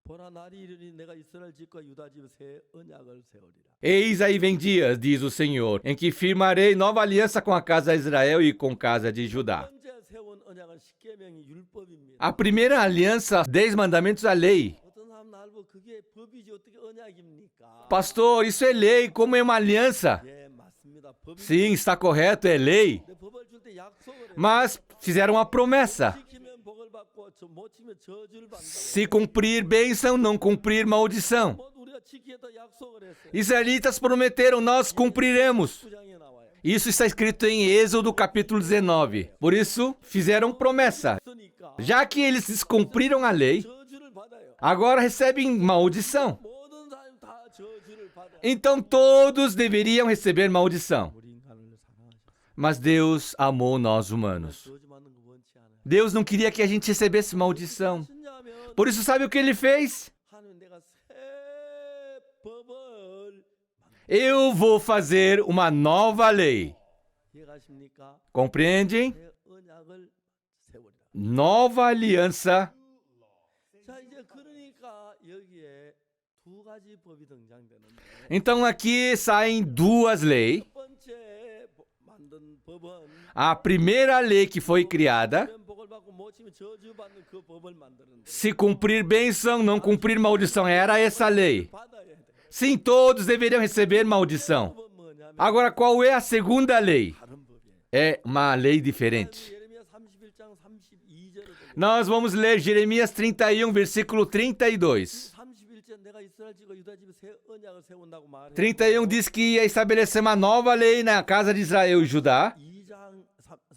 보라 날이 이르니 내가 이스라엘 집과 유다 집에 새 언약을 세우리라. eis aí vem dias, diz o Senhor, em que firmarei nova aliança com a casa de Israel e com a casa de Judá. 현재 세운 언약은 십계명이 율법입니다. A primeira aliança, 10 mandamentos, a lei. 어떤 사람 날 보고 그게 법이지 어떻게 언약입니까? Pastor, isso é lei, como é uma aliança? 예, 맞습니다. 법이 Sim, está correto, é lei. 내 법을 줄 때 약속을 해. Mas fizeram uma promessa. 지키면 복을 받고 못 지키면 저주를 받는다. Se cumprir bênção, não cumprir maldição. 모두 우리가 지키겠다 약속을 했어요. Israelitas prometeram, nós cumpriremos. 9장에 나와요. Isso está escrito em Êxodo capítulo 19. Por isso, fizeram promessa. 그러니까 Já que eles descumpriram a lei, 저주를 받아요. agora recebem maldição. 모든 사람 다 저주를 받아요. Então todos deveriam receber maldição. 우리 인간을 사랑하셨어요. Mas Deus amou nós humanos. 저주 받는 거 원치 않아요. Deus não queria que a gente recebesse maldição. 신냐면 Por isso, sabe o que ele fez? 하나님 내가 새 법을 Eu vou fazer uma nova lei. 이해가십니까? Compreendem? 새 언약을 세우리라. Nova aliança. 자 이제 그러니까 여기에 두 가지 법이 등장되는데 Então aqui saem duas leis. 첫 번째 만든 법은 A primeira lei que foi criada, 복을 벌받고 못 지면 저주받는 그 법을 만드는 Se cumprir bênção, não cumprir maldição. Era essa a lei. 받아야 돼. Sim, todos deveriam receber maldição. 법은 뭐냐면 Agora, qual é a segunda lei? 다른 법이에요. É uma lei diferente. 예레미야 31장 32절을 Nós vamos ler Jeremias 31, versículo 32. 31절 내가 이스라엘 집과 유다 집에 새 언약을 세운다고 말해. 31 diz que ia estabelecer uma nova lei na casa de Israel e Judá. 2장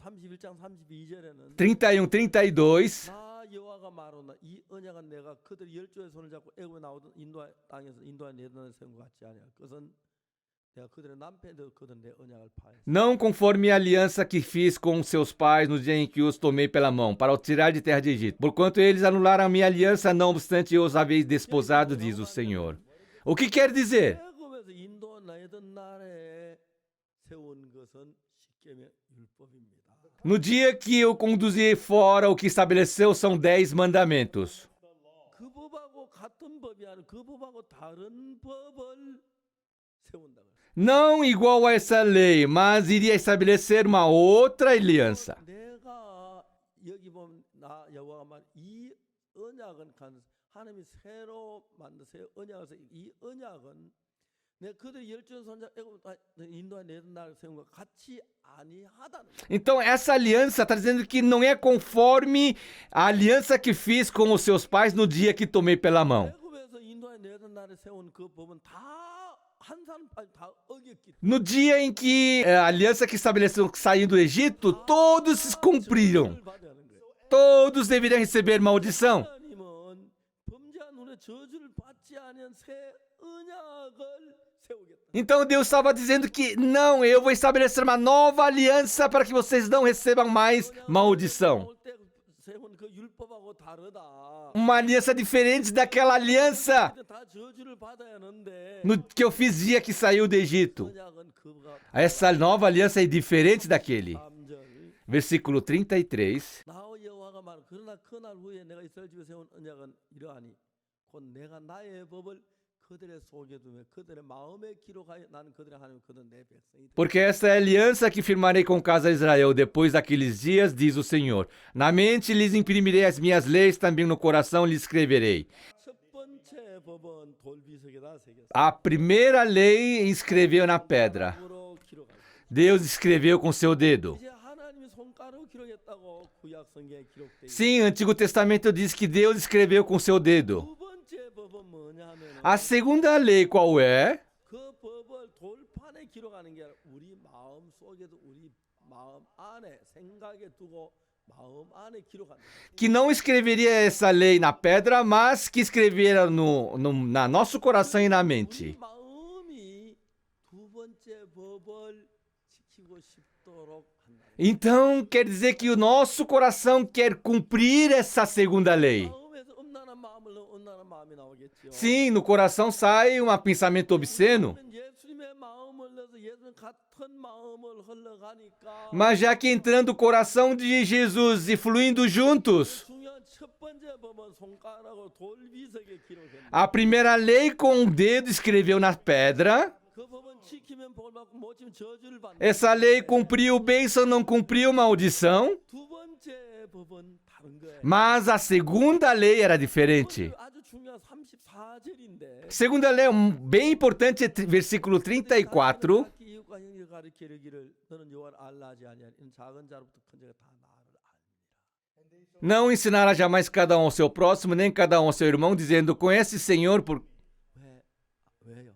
31장 32절에는 31, 32. 나 여호와가 말하노라 이 언약은 내가 그들이 열조의 손을 잡고 애굽에 나오던 인도 땅에서 인도한 내던을 세운 것 같지 아니야. 그것은 내가 그들의 남편들 그들은 내 언약을 파했어. Não conforme a aliança que fiz com seus pais no dia em que os tomei pela mão, para os tirar de terra de Egito. Porquanto eles anularam a minha aliança, não obstante eu os havia desposado, diz o Senhor. O que quer dizer? 애굽에서 인도 내던 날에 세운 것은 십계명 율법입니다. No dia que eu conduzi fora, o que estabeleceu são 10 mandamentos. 그 법하고 같은 법이 아니라 그 법하고 다른 법을 세운다. Não igual a essa lei, mas iria estabelecer uma outra aliança. 내가 여기 보면 나 여호와가 말 이 언약은 하나님이 새로 만든 새 언약을 이 언약은 내 그들이 열전 손자 인도에 내던 날 세운 것 같이 아니하다는 거예요. Então, essa aliança está dizendo que não é conforme a aliança que fiz com os seus pais no dia que tomei pela mão. 애굽에서 인도에 내던 날에 세운 그 법은 다 한 사람 다 어겼기 No dia em que a aliança que estabeleceu saindo do Egito, todos cumpriram. 때문에 받아야 하는 거예요. Todos deveriam receber maldição. 하나님은 범죄한 눈에 저주를 받지 않은 새 언약을 세우겠다. Então Deus estava dizendo que não, eu vou estabelecer uma nova aliança para que vocês não recebam mais maldição. 올 때 세운 그 율법하고 다르다. Uma aliança diferente daquela aliança 다 저주를 받아야 하는데 no que eu fiz dia que saiu do Egito. 언약은 그가 Essa nova aliança é diferente daquele. 3절 Versículo 33. 나 여호와가 말 그러나 그날 후에 내가 이스라엘 집에 세운 언약은 이러하니 곧 내가 나의 법을 그들의 속에 두며 그들의 마음에 기록하여 나는 그들의 하나님 그들은 내 백성이다. Porque esta é a aliança que firmarei com casa de Israel depois daqueles dias, diz o Senhor. Na mente lhes imprimirei as minhas leis, também no coração lhes escreverei. 첫 번째 법은 돌비석에다 새겼어. A primeira lei escreveu na pedra. 으로 기록하였어. Deus escreveu com seu dedo. 이제 하나님이 손가락으로 기록했다고 구약 성경에 기록돼 있어. Sim, o Antigo Testamento diz que Deus escreveu com seu dedo. 두 번째 법은 뭐냐면 A segunda lei qual é? 그 법을 돌판에 기록하는 게 아니라 우리 마음 속에도 우리 마음 안에 생각에 두고 마음 안에 기록하는 거예요. Que não escreveria essa lei na pedra, mas que escreveria na nosso coração e na 우리 mente. 마음이 두 번째 법을 지키고 싶도록 한다. Então, quer dizer que o nosso coração quer cumprir essa segunda lei. 마음에서 음란한 마음을 넣으면 음란한 마음이 나오겠죠. Sim, no coração sai um pensamento obsceno. 예수님의 마음을 넣어서 예수님 같은 마음을 흘러가니까 Mas já que entrando o coração de Jesus e fluindo juntos, 중요한 첫 번째 법은 손가락으로 돌비석에 기록했는데 a primeira lei com o dedo escreveu na pedra. 그 법은 지키면 복 받고 못 지키면 저주를 받는 Essa lei cumpriu bênção, não cumpriu maldição. 두 번째 법은 다른 거예요. Mas a segunda lei era diferente. 아주 중요한 34절인데 Segunda lei, bem importante, versículo 34. 이웃과 형제를 가르쳐 이르기를 너는 여호와를 알라 하지 아니하니 이는 작은 자로부터 큰 자가 다 나를 알리라. Não ensinará jamais cada um ao seu próximo, nem cada um ao seu irmão, dizendo, conhece Senhor, 왜요?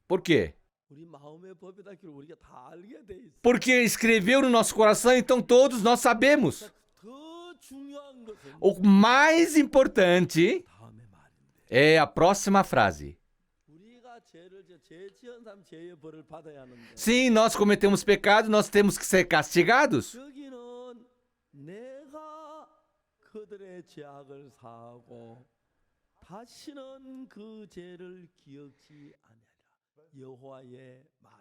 por quê? 우리 마음의 법이다 기록 우리가 다 알게 돼 있어. Porque escreveu no nosso coração, então todos nós sabemos. 더 중요한 것은 O mais importante 다음의 말인데. é a próxima frase. 우리가 죄를 죄 지은 사람 죄의 벌을 받아야 하는데. Sim, nós cometemos pecado, nós temos que ser castigados. 여기는 내가 그들의 죄악을 사하고 다시는 그 죄를 기억지 아니하리라. 여호와의 말.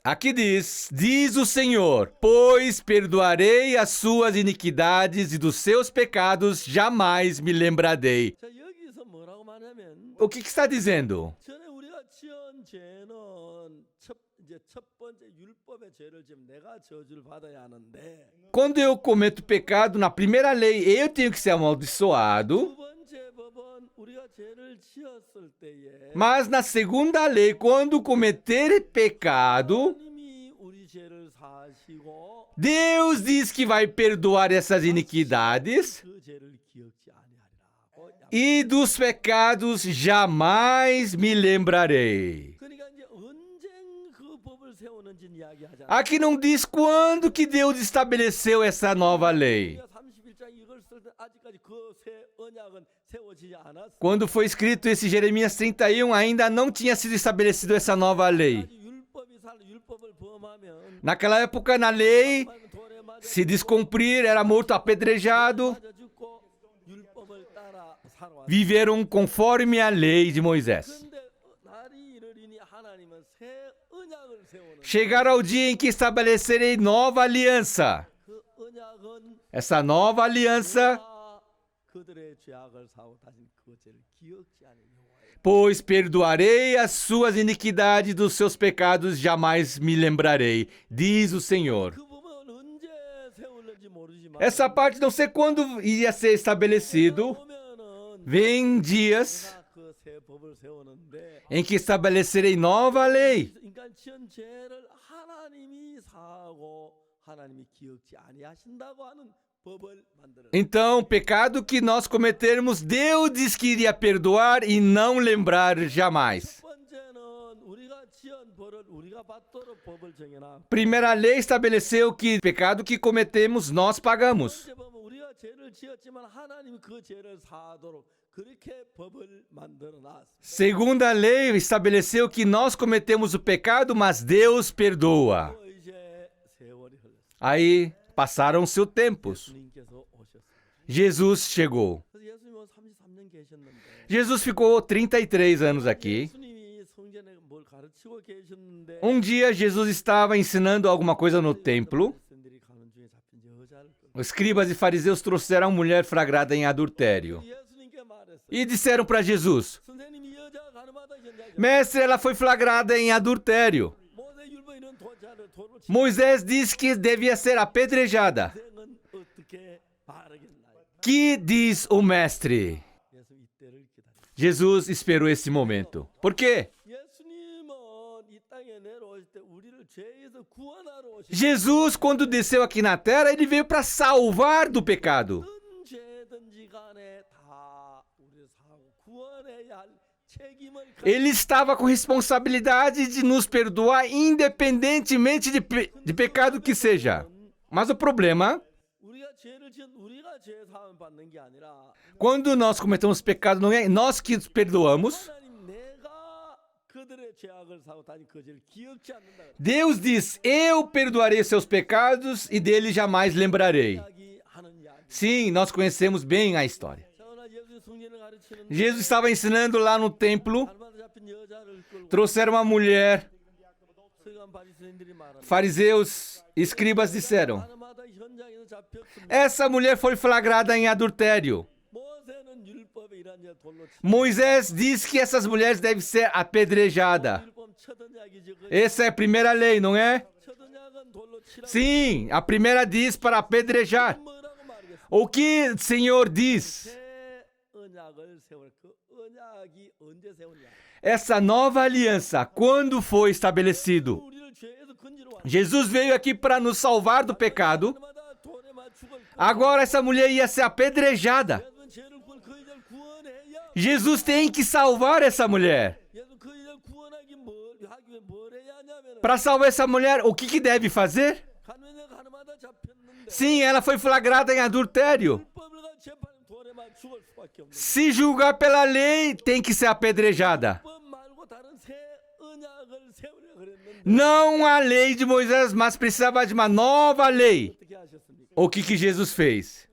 Aqui diz o Senhor, pois perdoarei as suas iniquidades e dos seus pecados jamais me lembrarei. 자 여기서 뭐라고 말하면 O que está dizendo? 전에 우리가 지은 죄는 이제 첫 번째 율법의 죄를 지금 내가 저주를 받아야 하는데 Quando eu cometo pecado, na primeira lei, eu tenho que ser amaldiçoado. 두 번째 법은 우리가 죄를 지었을 때에 Mas na segunda lei, quando cometer pecado, 하나님이 우리 죄를 사시고 Deus diz que vai perdoar essas iniquidades 그 죄를 기억지 아니하리라고 e dos pecados jamais me lembrarei. 그러니까 이제 언젠 그 법을 세우는지 이야기하잖아. Aqui não diz quando que Deus estabeleceu essa nova lei. 31장 이걸 쓸 때 아직까지 그 새 언약은 세워지지 않았어. Quando foi escrito esse Jeremias 31, ainda não tinha sido estabelecido essa nova lei. 율법을 범하면 Naquela época, na lei, 돌에 맞아 se descumprir, era morto apedrejado. 죽고 율법을 따라 살아왔어. Viveram conforme a lei de Moisés. 근데 날이 이르리니 하나님은 새 언약을 세우는 Chegará o dia em que estabelecerei nova aliança. 그 언약은 Essa nova aliança, 그들의 죄악을 사고 다시 그 죄를 기억지 않은 여호와의 pois perdoarei as suas iniquidades, dos seus pecados jamais me lembrarei, diz o Senhor. 그 부분은 언제 세울는지 모르지만 Essa parte não sei quando iria ser estabelecido. 오면은 Vem dias 내가 그 새 법을 세우는데 em que estabelecerei nova lei. 인간 지은 죄를 하나님이 사하고 하나님이 기억지 아니하신다고 하는 법을 만들어. Então, o pecado que nós cometermos, Deus diz que iria perdoar e não lembrar jamais. 첫 번째는 우리가 지은 벌을 우리가 받도록 법을 정해놔. Primeira lei estabeleceu que o pecado que cometemos, nós pagamos. 번째 법은 우리가 죄를 지었지만 하나님이 그 죄를 사하도록 그렇게 법을 만들어 놨어. Segunda lei estabeleceu que nós cometemos o pecado, mas Deus perdoa. 이제 세월이 흘렀어. Aí passaram-se os tempos. 예수님께서 오셨어. Jesus chegou. 그래서 예수님은 33년 계셨는데 Jesus ficou 33 anos aqui. 예수님이 성전에 뭘 가르치고 계셨는데 Um dia Jesus estava ensinando alguma coisa no templo. 백성들이 가는 중에 잡힌 여자를 끌고 Os escribas e fariseus trouxeram a mulher flagrada em adultério. 예수님께 말했어요. E disseram para Jesus: 선생님이 여자 가늠하다 현장에 Mestre, ela foi flagrada em adultério. 모세 율법에는 돌로 Moisés disse que devia ser apedrejada. 인생은 어떻게 바르겠나요? Que diz o mestre? 예수 이때를 기다려. Jesus esperou esse momento. Por quê? 예수님은 이 땅에 내려오실 때 우리를 죄에서 구원하러 오신 Jesus, quando desceu aqui na terra, ele veio para salvar do pecado. 어떤 죄든지 간에 다 우리를 사하고 구원해야 할 책임을 Ele estava com responsabilidade de nos perdoar, independentemente de pecado que seja. Mas o problema, 우리가 죄를 지은 우리가 죄 사함 받는 게 아니라 quando nós cometemos pecado, não é nós que perdoamos. 하나님 내가 그들의 죄악을 사고 다니 그 죄를 기억지 않는다. Deus diz: Eu perdoarei seus pecados e dele jamais lembrarei. 이야기하는 이야기. Sim, nós conhecemos bem a história. 그러나 예수 성전을 가르치는 Jesus estava ensinando lá no templo, 가늠하다 잡힌 여자를 끌고 trouxeram uma mulher, 서기관 바리새인들이 말하는 fariseus, escribas disseram: 가늠하다 현장에서 잡혔습니다. Essa mulher foi flagrada em adultério. 모세는 율법에 이런 자 돌로 치. Moisés diz que essas mulheres devem ser apedrejadas. 율법 첫 언약이지. 그 Essa é a primeira lei, não é? 첫 언약은 돌로 치라. Sim, a primeira diz para apedrejar. 뭐라고 말하겠어? O que o Senhor diz? 새 언약을 세울 그 언약이 언제 세웠냐? Essa nova aliança, quando foi estabelecido? 우리를 죄에서 건지러 왔. Jesus veio aqui para nos salvar do pecado. 마다 돌에 맞 죽을. Agora essa mulher ia ser apedrejada. 예수는 죄를 구원 그 여자를 구원해야. Jesus tem que salvar essa mulher. 예수 그 여자를 구원하기 하기 위해 뭘 해야 하냐면 Para salvar essa mulher, o que deve fazer? 가늠하다 잡혔는데 Sim, ela foi flagrada em adultério. 율법을 가지고 재판하면 돌에 맞 죽을 수밖에 없는. Se julgar pela lei, tem que ser apedrejada. 법 말고 다른 새 언약을 세우려 그랬는데 Não a lei de Moisés, mas precisava de uma nova lei. 어떻게 하셨습니까? O que Jesus fez?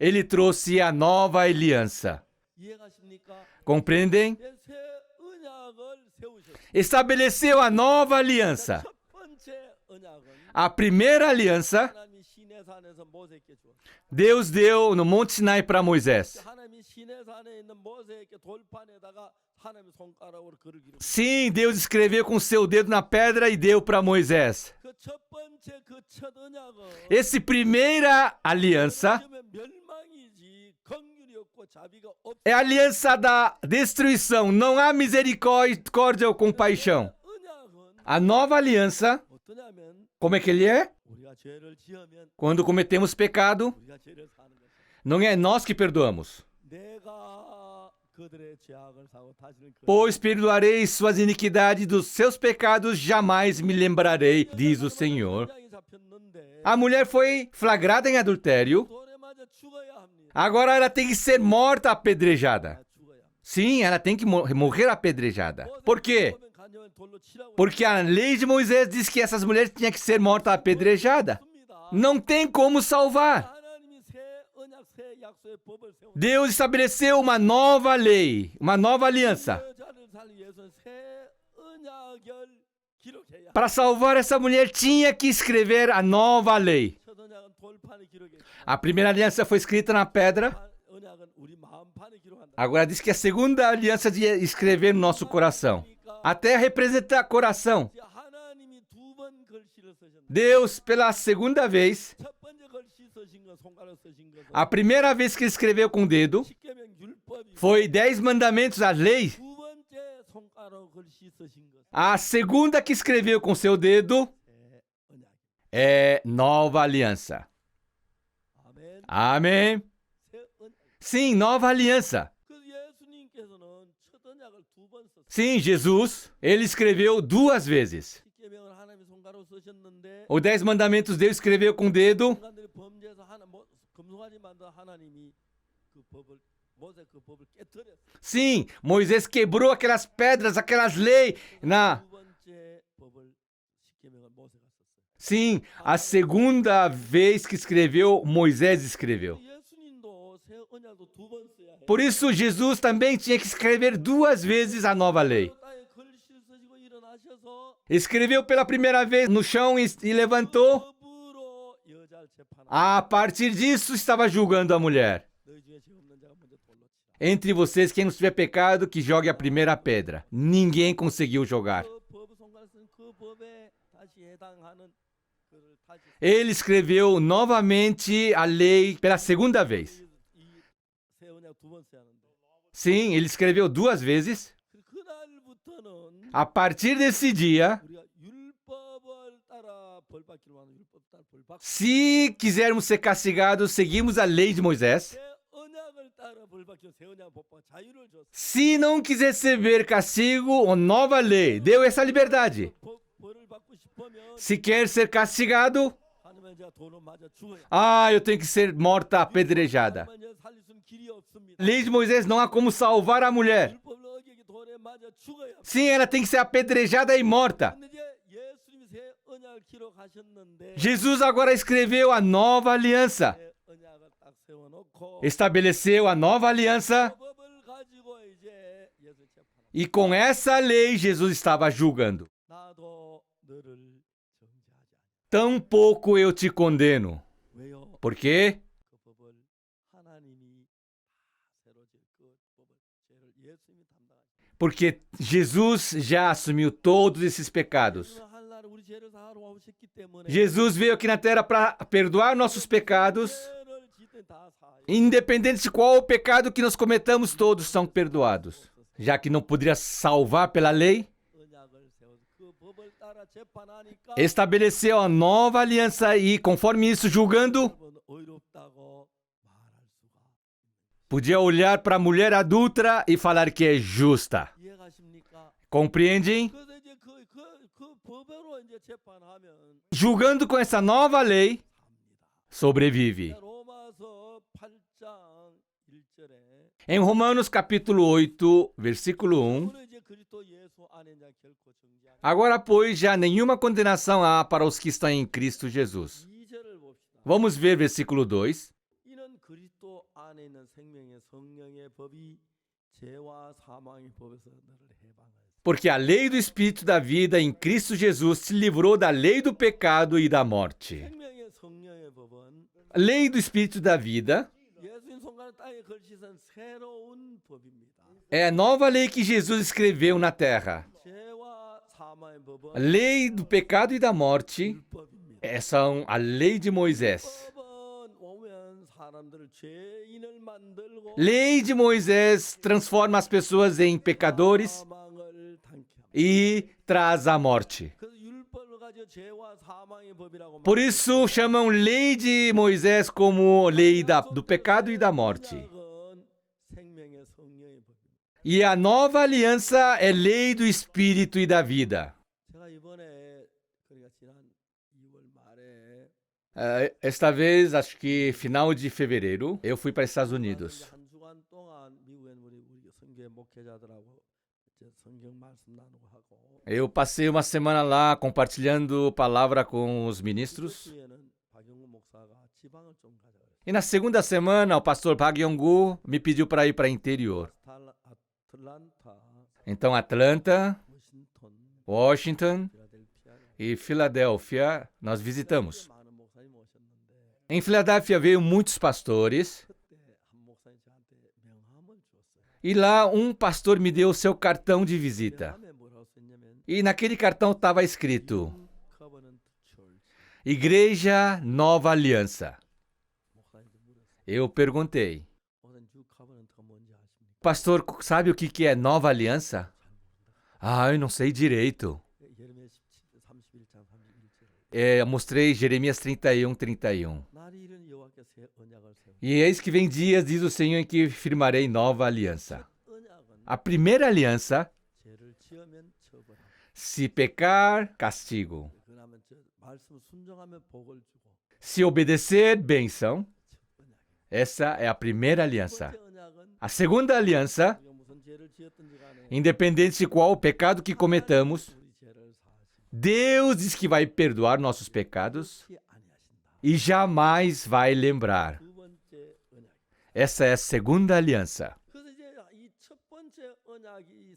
Ele trouxe a nova aliança. 이해가십니까? Compreendem? 새 언약을 세우셨어요. Estabeleceu a nova aliança. 첫 번째 언약은 A primeira aliança, 하나님이 시내산에서 모세에게 주었어요. Deus deu no Monte Sinai para Moisés. 하나님이 시내산에 있는 모세에게 돌판에다가 하나님의 손가락으로 글을 기록. Sim, Deus escreveu com seu dedo na pedra e deu para Moisés. 그첫 번째 그 첫 언약은 Essa primeira aliança 멸망이지 긍휼이 없고 자비가 없. é a aliança da destruição. Não há misericórdia ou compaixão. 언약은 A nova aliança, 어떠냐면 como é que ele é? 우리가 죄를 지으면 Quando cometemos pecado, 우리가 죄를 사는 것이. não é nós que perdoamos. 내가 그들의 죄악을 사고 다시는 그 Pois perdoarei suas iniquidades, dos seus pecados jamais me lembrarei, diz o Senhor. 현장이 잡혔는데 A mulher foi flagrada em adultério. 돌에 맞아 죽어야 합니다. Agora ela tem que ser morta apedrejada. 죽어야. Sim, ela tem que morrer apedrejada. Por quê? 보면 간절한 돌로 치라고 Porque a lei de Moisés diz que essas mulheres tinham que ser mortas apedrejada. 했습니다. Não tem como salvar. 하나님이 새 언약 새 약속의 법을 세운 Deus estabeleceu uma nova lei, uma nova aliança. 여자를 살기 위해서 새 언약을 기록해야. Para salvar essa mulher, tinha que escrever a nova lei. 첫 언약은 돌판에 기록했고 A primeira aliança foi escrita na pedra. 언약은 우리 마음판에 기록한다. Agora diz que a segunda aliança de escrever no nosso coração. A terra representa coração. 하나님이 두 번 글씨를 쓰셨는데 Deus, pela segunda vez, 첫 번째 글씨 쓰신 건 손가락 쓰신 것은 a primeira vez que ele escreveu com o dedo, 십계명 율법이 foi 10 mandamentos, a lei. 두 번째 손가락 글씨 쓰신 것은 A segunda que escreveu com seu dedo 새 언약. é nova aliança. 아멘. Amém? 새 언약. Sim, nova aliança. 그 예수님께서는 첫 언약을 두 번 썼어요. Sim, Jesus, ele escreveu 2 vezes. 십계명을 하나님의 손가락으로 쓰셨는데 Os 10 mandamentos Deus escreveu com o dedo. 인간들이 범죄해서 금송아지 만든 하나님이 그 법을 모세 그 법을 깨뜨렸어요. Sim, Moisés quebrou aquelas pedras, aquelas leis na... 두 번째 법을 십계명을 모세가 썼어요. Sim, a segunda vez que escreveu, Moisés escreveu. 예수님도 새 언약도 두 번 써야 해요. Por isso, Jesus também tinha que escrever 2 vezes a nova lei. 땅에 글씨를 쓰시고 일어나셔서 Escreveu pela primeira vez no chão e levantou. 법으로 여자를 재판하고 A partir disso, estava julgando a mulher. 너희 중에 죄 없는 자가 먼저 돌로 치라. Entre vocês, quem não tiver pecado, que jogue a primeira pedra. Ninguém conseguiu jogar. 그 법 손가락 쓴그 법에 다시 해당하는 그를 다시 Ele escreveu novamente a lei pela segunda vez. 이새 언약 두 번 써야 하는데 Sim, ele escreveu 2 vezes. 그날부터는 A partir desse dia, 우리가 율법을 따라 벌받기로 하는 율법 따라 벌받고 se quisermos ser castigados, seguimos a lei de Moisés. 새 언약을 따라 벌받기로 새 언약 법과 자유를 줬어. Se não quiser receber castigo, a nova lei deu essa liberdade. 벌을 받고 싶으면 Se quer ser castigado, 하나님은 이제 돌로 맞아 죽어야. eu tenho que ser morta apedrejada. 하나님은 이제 살릴 수 있는 길이 없습니다. Lei de Moisés não há como salvar a mulher. 율법을 어기기 돌에 맞아 죽어야. Sim, ela tem que ser apedrejada e morta. 근데 이제 예수님이 새 언약을 기록하셨는데 Jesus agora escreveu a nova aliança. 새 언약을 딱 세워놓고 Estabeleceu a nova aliança 그 법을 가지고 이제 예수 재판하고 e com essa lei Jesus estava julgando. 나도 너를 정죄하지 않아. Tampouco eu te condeno. 왜요? Por quê? 그 법을 하나님이 다 새로 질그 법을 죄를 예수님이 담당하시고 Porque Jesus já assumiu todos esses pecados. 하나님 우리 죄를 사하러 오셨기 때문에 Jesus veio aqui na terra para perdoar nossos pecados. 죄를 짓든 다 사하여. Independente de qual o pecado que nós cometamos, todos são perdoados. Já que não poderia salvar pela lei, 언약을 세워서 그 법을 따라 재판하니까 estabeleceu a nova aliança e, conforme isso, julgando, 여러분 의롭다고 말할 수가 podia olhar para a mulher adulta e falar que é justa. 이해가십니까? Compreendem? 그래서 이제 그 법으로 이제 재판하면 Julgando com essa nova lei, sobrevive. 로마서 8장 1절에 Em Romanos capítulo 8, versículo 1, 오늘 이제 그리스도 예수 안에 이제 결코 정죄하는 agora, pois, já nenhuma condenação há para os que estão em Cristo Jesus. 2절을 봅시다. Vamos ver versículo 2. 이는 그리스도 안에 있는 생명의 성령의 법이 죄와 사망의 법에서 너를 해방하였다. Porque a lei do Espírito da vida em Cristo Jesus te livrou da lei do pecado e da morte. 생명의 성령의 법은 A lei do Espírito da vida 예수님 손가락 땅에 걸치신 새로운 법입니다. É a nova lei que Jesus escreveu na terra. 죄와 사망의 A 법은 lei do pecado e da morte 율법입니다. é a lei de Moisés. 법은 오면 사람들을 죄인을 만들고 Lei de Moisés transforma as pessoas em pecadores 사망을 당케 합니다. e traz a morte. 그래서 율법을 가지고 죄와 사망의 법이라고 Por isso chamam lei de Moisés como lei do pecado e da morte. 언약은 생명의 성령의 법입니다. E a nova aliança é lei do espírito e da vida. 제가 이번에 그러니까 지난 2월 말에 Esta vez, acho que final de fevereiro, eu fui para os Estados Unidos. 한 주간 동안 미국에 우리 성교 목회자들하고 이제 성경 말씀 나누고 하고 Eu passei uma semana lá compartilhando palavra com os ministros. 주에는 박영구 목사가 지방을 좀 가자 그랬어요. E na segunda semana, o pastor Park Yong-gu me pediu para ir para o interior. 아틀란타, Então, Atlanta, 워싱턴, Washington 필라델피아 e Filadélfia nós visitamos. 많은 목사님 오셨는데 Em Filadélfia veio muitos pastores 그때 한 목사님 저한테 명함을 줬어요. e lá um pastor me deu o seu cartão de visita. 명함에 뭐라고 썼냐면 E naquele cartão estava escrito Covenant Church. Igreja Nova Aliança. 목사님한테 물었어요. Eu perguntei, 목사님 New Covenant가 뭔지 아십니까? pastor, sabe o que é Nova Aliança? Ah, eu não sei direito. 예레미야 31장 31절. Eu mostrei Jeremias 31:31. 날이 이른 여호와께서 새 언약을 세우. E eis que vem dias, diz o Senhor, em que firmarei nova aliança. 언약은 A primeira aliança, 죄를 지으면 처벌하고 se pecar, castigo. 그러면 저 말씀 순종하면 복을 주고. Se obedecer, bênção. 첫 언약. Essa é a primeira aliança. 번째 언약은 A segunda aliança, 우리가 무슨 죄를 지었든지 간에 independente de qual o pecado que cometamos, 우리 죄를 사하시고 Deus diz que vai perdoar nossos pecados 그렇지 아니하신다. e jamais vai lembrar. 두 번째 언약. Essa é a segunda aliança. 그래서 이제 이 첫 번째 언약이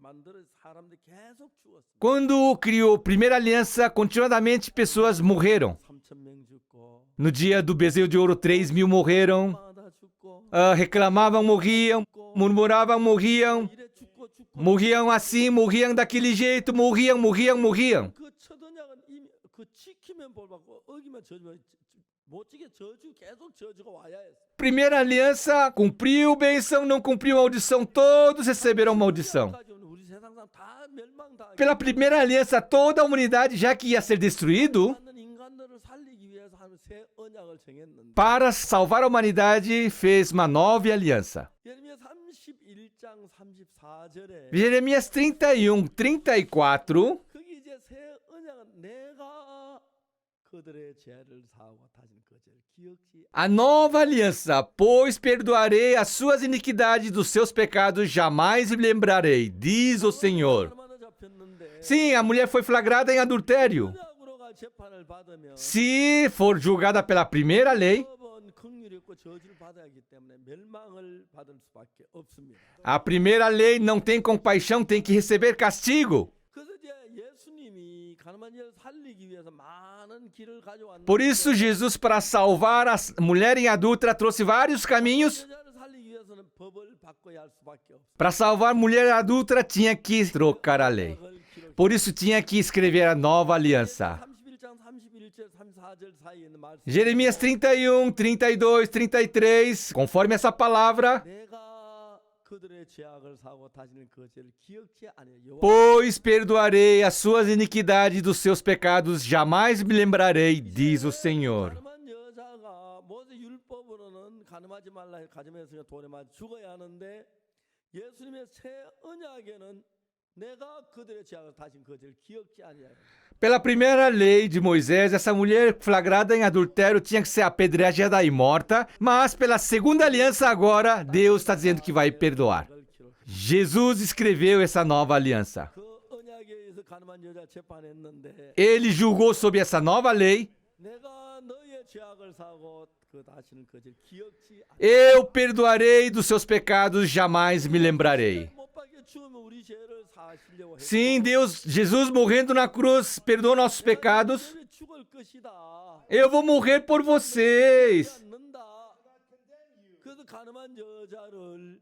만들어 사람들이 계속 죽었습니다. Quando criou a primeira aliança, continuadamente pessoas morreram. 3,000명 죽고 No dia do bezerro de ouro, 3.000 morreram. 마다 죽고 Reclamavam, morriam. Murmuravam, morriam. 이래 죽고 Morriam assim, morriam daquele jeito, morriam. 그첫 언약은 이미 그 지키면 복 받고 어기면 저주 못 지게 저주 계속 저주가 와야 했어. Primeira aliança, cumpriu bênção, não cumpriu maldição, todos receberam maldição. 우리 세상상 다 멸망당하게 Pela primeira aliança, toda a humanidade, já que ia ser destruído, 하는 인간들을 살리기 위해서 하는 새 언약을 정했는데 para salvar a humanidade, fez uma nova aliança. 예레미야 31장 34절에 Jeremias 31:34. 거기 이제 새 언약은 내가 그들의 죄를 사하고 다신 그 죄를 기억지 A nova aliança, pois perdoarei as suas iniquidades, dos seus pecados jamais me lembrarei, diz o Senhor. 얼마나 잡혔는데 Sim, a mulher foi flagrada em adultério. 언약으로가 재판을 받으면 Se for julgada pela primeira lei, 법은 긍휼이 없고 저주를 받아야 하기 때문에 멸망을 받을 수밖에 없습니다. a primeira lei não tem compaixão, tem que receber castigo. 그래서 이제 예수님이 가늠한 자를 살리기 위해서 많은 길을 가져왔는데 Por isso, Jesus, para salvar a mulher em adulta, trouxe vários caminhos. 여자를 살리기 위해서는 법을 바꿔야 할 수밖에 없어. Para salvar a mulher adulta, tinha que trocar a lei. Por isso, tinha que escrever a nova aliança. 31장 31절 34절 사이에 있는 말씀. Jeremias 31, 32, 33, conforme essa palavra. 내가 그들의 죄악을 사고 다시는 그 죄를 기억지 아니하여. Pois perdoarei as suas iniquidades, dos seus pecados jamais me lembrarei, diz o Senhor. 가늠한 여자가 모세 율법으로는 가늠하지 말라 가늠해서 돌에 맞아 죽어야 하는데 예수님의 새 언약에는 내가 그들의 죄악을 다신 그 죄를 기억지 아니하여. Pela primeira lei de Moisés, essa mulher flagrada em adultério tinha que ser apedrejada e morta, mas pela segunda aliança agora, Deus está dizendo que vai perdoar. Jesus escreveu essa nova aliança. 그 언약에 의해서 가늠한 여자 재판했는데 Ele julgou sob essa nova lei. 내가 너의 죄악을 사고 그 다시는 그 죄를 기억지 않. Eu perdoarei dos seus pecados, jamais me lembrarei. 못 박혀 죽으면 우리 죄를 사하시려고 했고 Sim, Deus, Jesus morrendo na cruz, perdoou nossos pecados. 너희 죽을 것이다. Eu vou morrer por vocês. 않는다. 그래서 가늠한 여자를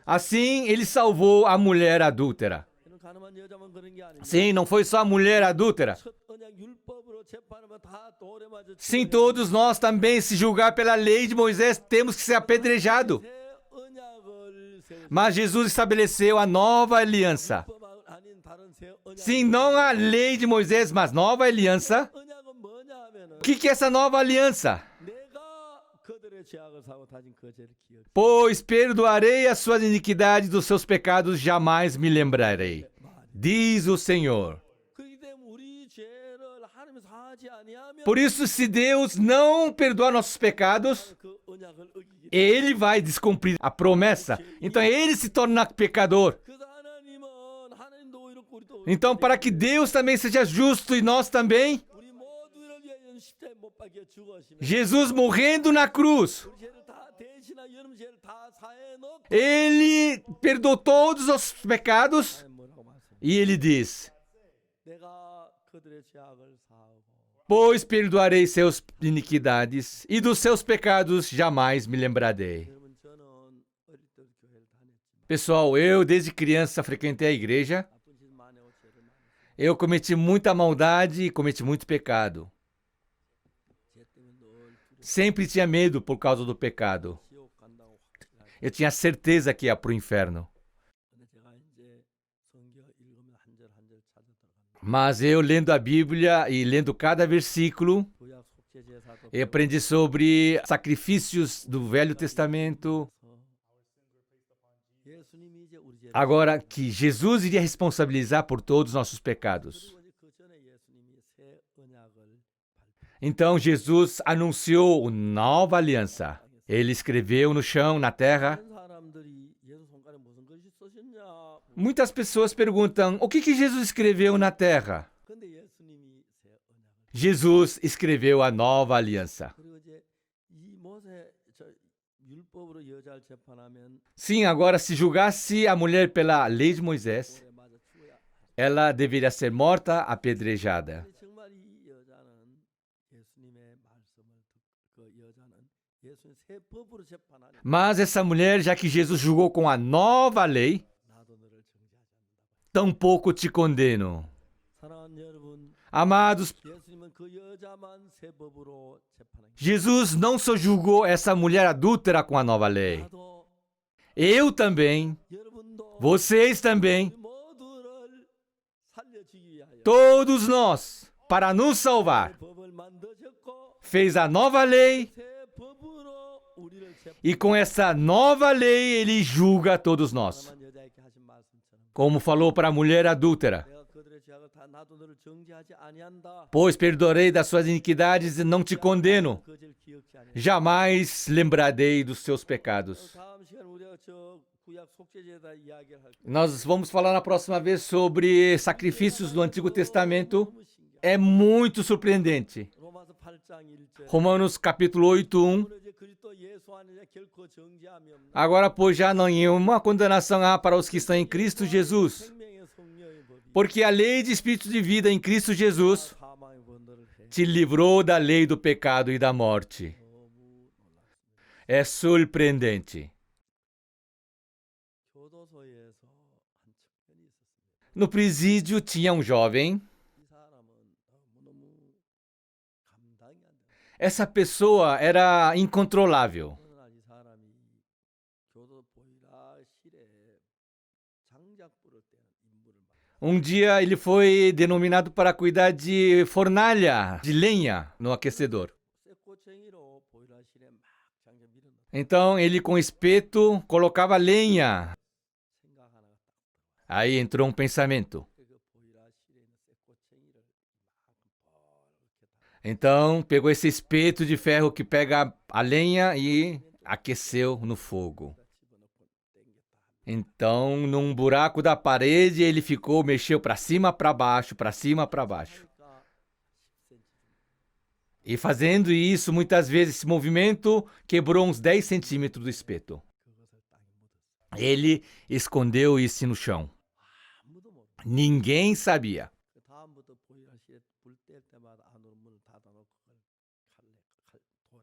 Assim, ele salvou a mulher adúltera. 이런 가늠한 여자만 그런 게 아닙니다. Sim, não foi só a mulher adúltera. 첫 언약 율법으로 재판하면 다 돌에 맞아 Sim, 죽어야 todos nós também, se julgar pela lei de Moisés, temos que ser apedrejados. 새 언약을 세우고 Mas Jesus estabeleceu a nova aliança. 율법 아닌 다른 새 언약. Sim, não a lei de Moisés, mas nova aliança. 언약은 뭐냐 하면은 O que é essa nova aliança? 내가 그들의 죄악을 사고 다진 그 죄를 기억. Pois perdoarei as suas iniquidades, dos seus pecados jamais me lembrarei. Diz o Senhor. 그렇기 때문에 우리 죄를 하나님이 사하지 아니하면 Por isso, se Deus não perdoar nossos pecados, 그 언약을 어기기. Ele vai descumprir a promessa. Então, Ele se torna pecador. 그래서 하나님은 하나님도 이렇고 우리도 Então, para que Deus também seja justo e nós também, 우리 모두를 위하여 십자가에 못 박혀 죽으시면 Jesus morrendo na cruz, 우리 죄를 다 대신하 여러분 죄를 다 사해 놓고 Ele perdoou todos os pecados 하나님 뭐라고 말씀해? e Ele diz: 내가 그들의 죄악을 사하고 Pois perdoarei seus iniquidades e dos seus pecados jamais me lembrarei. 여러분 저는 어릴 때 교회를 다녔지만 Pessoal, eu desde criança frequentei a igreja. 나쁜 짓 많이 하고 죄를 많이 했어요. Eu cometi muita maldade e cometi muito pecado. 죄 때문에 늘 두려워 Sempre tinha medo por causa do pecado. 지옥 간다고 확실하게. Eu tinha certeza que ia para o inferno. 근데 제가 이제 성경 읽으면 한 절 한 절 찾아 들어갑니다. Mas eu lendo a Bíblia e lendo cada versículo, 구약 속죄 제사도 eu aprendi sobre sacrifícios do Velho Testamento. 예수님이 이제 우리 죄를 Agora que Jesus iria responsabilizar por todos os nossos pecados. 그리고 이제 그 전에 예수님이 새 언약을 Então Jesus anunciou uma nova aliança. Ele escreveu no chão, na terra. 다른 사람들이 예수 손가락에 무슨 글씨 쓰셨냐? Muitas pessoas perguntam: o que Jesus escreveu na terra? 근데 예수님이 새 언약을 Jesus escreveu a nova aliança. 그리고 이제 이 모세 저 율법으로 여자를 재판하면 Sim, agora se julgasse a mulher pela lei de Moisés, 돌에 맞아 죽어야. ela deveria ser morta, apedrejada. 근데 정말 이 여자는 예수님의 말씀을 듣고 그 여자는 예수님 새 법으로 재판하는 Mas essa mulher, já que Jesus julgou com a nova lei, 나도 너를 정죄하지 않는다. tampouco te condeno. 사랑하는 여러분, Amados, 예수님은 그 여자만 새 법으로 재판하는 Jesus não só julgou essa mulher adúltera com a nova lei. 나도 Eu também, 여러분도 vocês também, 우리 모두를 살려주기 위하여 todos nós, para nos salvar, 새 법을 만드셨고 fez a nova lei 새 법으로 우리를 e com essa nova lei ele julga todos nós. 재판한 여자에게 하신 말씀처럼 Como falou para a mulher adúltera: 내가 그들의 죄악을 다 나도 너를 정죄하지 아니한다. Pois perdoarei das suas iniquidades e não te condeno. 그 죄를 기억지 아니한다. Jamais lembrarei dos seus pecados. 다음 시간 우리가 저 구약 속죄제다 이야기를 할 거예요. Nós vamos falar na próxima vez sobre sacrifícios do Antigo Testamento. 너무 신기해. É muito surpreendente. 로마서 8장 1절. Romanos capítulo 8:1. 오늘 이제 그리스도 예수 안에 결코 정죄함이 없는 Agora, pois, já não nenhuma condenação há para os que estão em Cristo Jesus. 생명의 성령의 법이 Porque a lei de espírito de vida em Cristo Jesus 사망의 권능을 해. te livrou da lei do pecado e da morte. 너무 놀랍습니다. É surpreendente. 교도소에서 한 청년이 있었습니다. No presídio tinha um jovem. 이 사람은 너무너무 감당이 안 돼요. Essa pessoa era incontrolável. 어느 날 이 사람이 교도 보일러실에 장작 불을 때는 인물을 막 Dia ele foi denominado para cuidar de fornalha, de lenha no aquecedor. 쇠꼬챙이로 보일러실에 막 장작 밀어넣어 Então ele com espeto colocava lenha. 생각 하나가 딱 Aí entrou um pensamento. 그 보일러실에 있는 쇠꼬챙이를 막 이렇게 다 Então pegou esse espeto de ferro que pega a lenha e aqueceu no fogo. 집어넣고 땡겼다. Então, num buraco da parede, ele ficou, mexeu para cima, para baixo, para cima, para baixo. 하니까 10cm E fazendo isso, muitas vezes, esse movimento quebrou uns 10 centímetros do espeto. 그것을 땅에 묻었어. Ele escondeu isso no chão. 아무도 모르. Ninguém sabia. 그 다음부터 보일러실에 불 뗄 때마다 안으로 문을 닫아놓고 그걸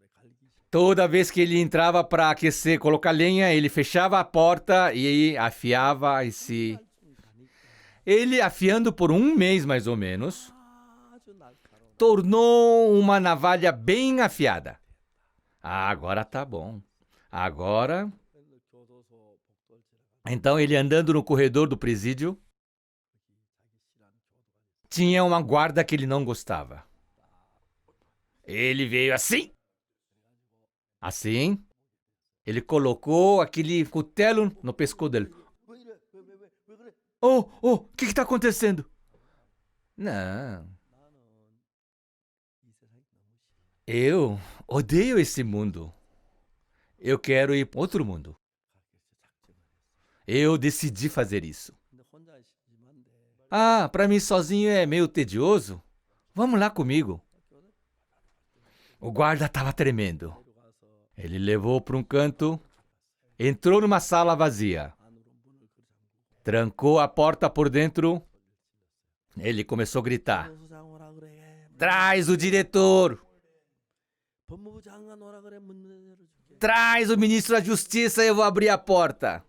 Toda vez que ele entrava para aquecer, colocar lenha, ele fechava a porta e afiava esse... Ele, afiando por um mês mais ou menos, tornou uma navalha bem afiada. Ah, agora tá bom. Agora... Então ele andando no corredor do presídio, tinha uma guarda que ele não gostava. Ele veio assim. Assim. Ele colocou aquele cutelo no pescoço dele. O que está acontecendo? Não. Eu odeio esse mundo. Eu quero ir para outro mundo. Eu decidi fazer isso. Ah, para mim sozinho é meio tedioso. Vamos lá comigo. O guarda estava tremendo. Ele levou para um canto, entrou numa sala vazia, trancou a porta por dentro. Ele começou a gritar: traz o diretor! Traz o ministro da Justiça e eu vou abrir a porta.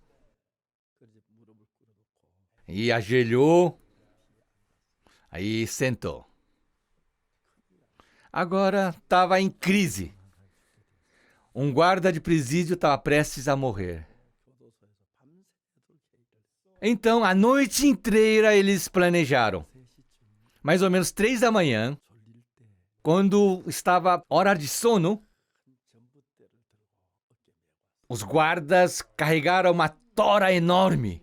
E ajoelhou, aí sentou. Agora estava em crise. Um guarda de presídio estava prestes a morrer. Então, a noite inteira eles planejaram. Mais ou menos 3 da manhã, quando estava hora de sono, os guardas carregaram uma tora enorme.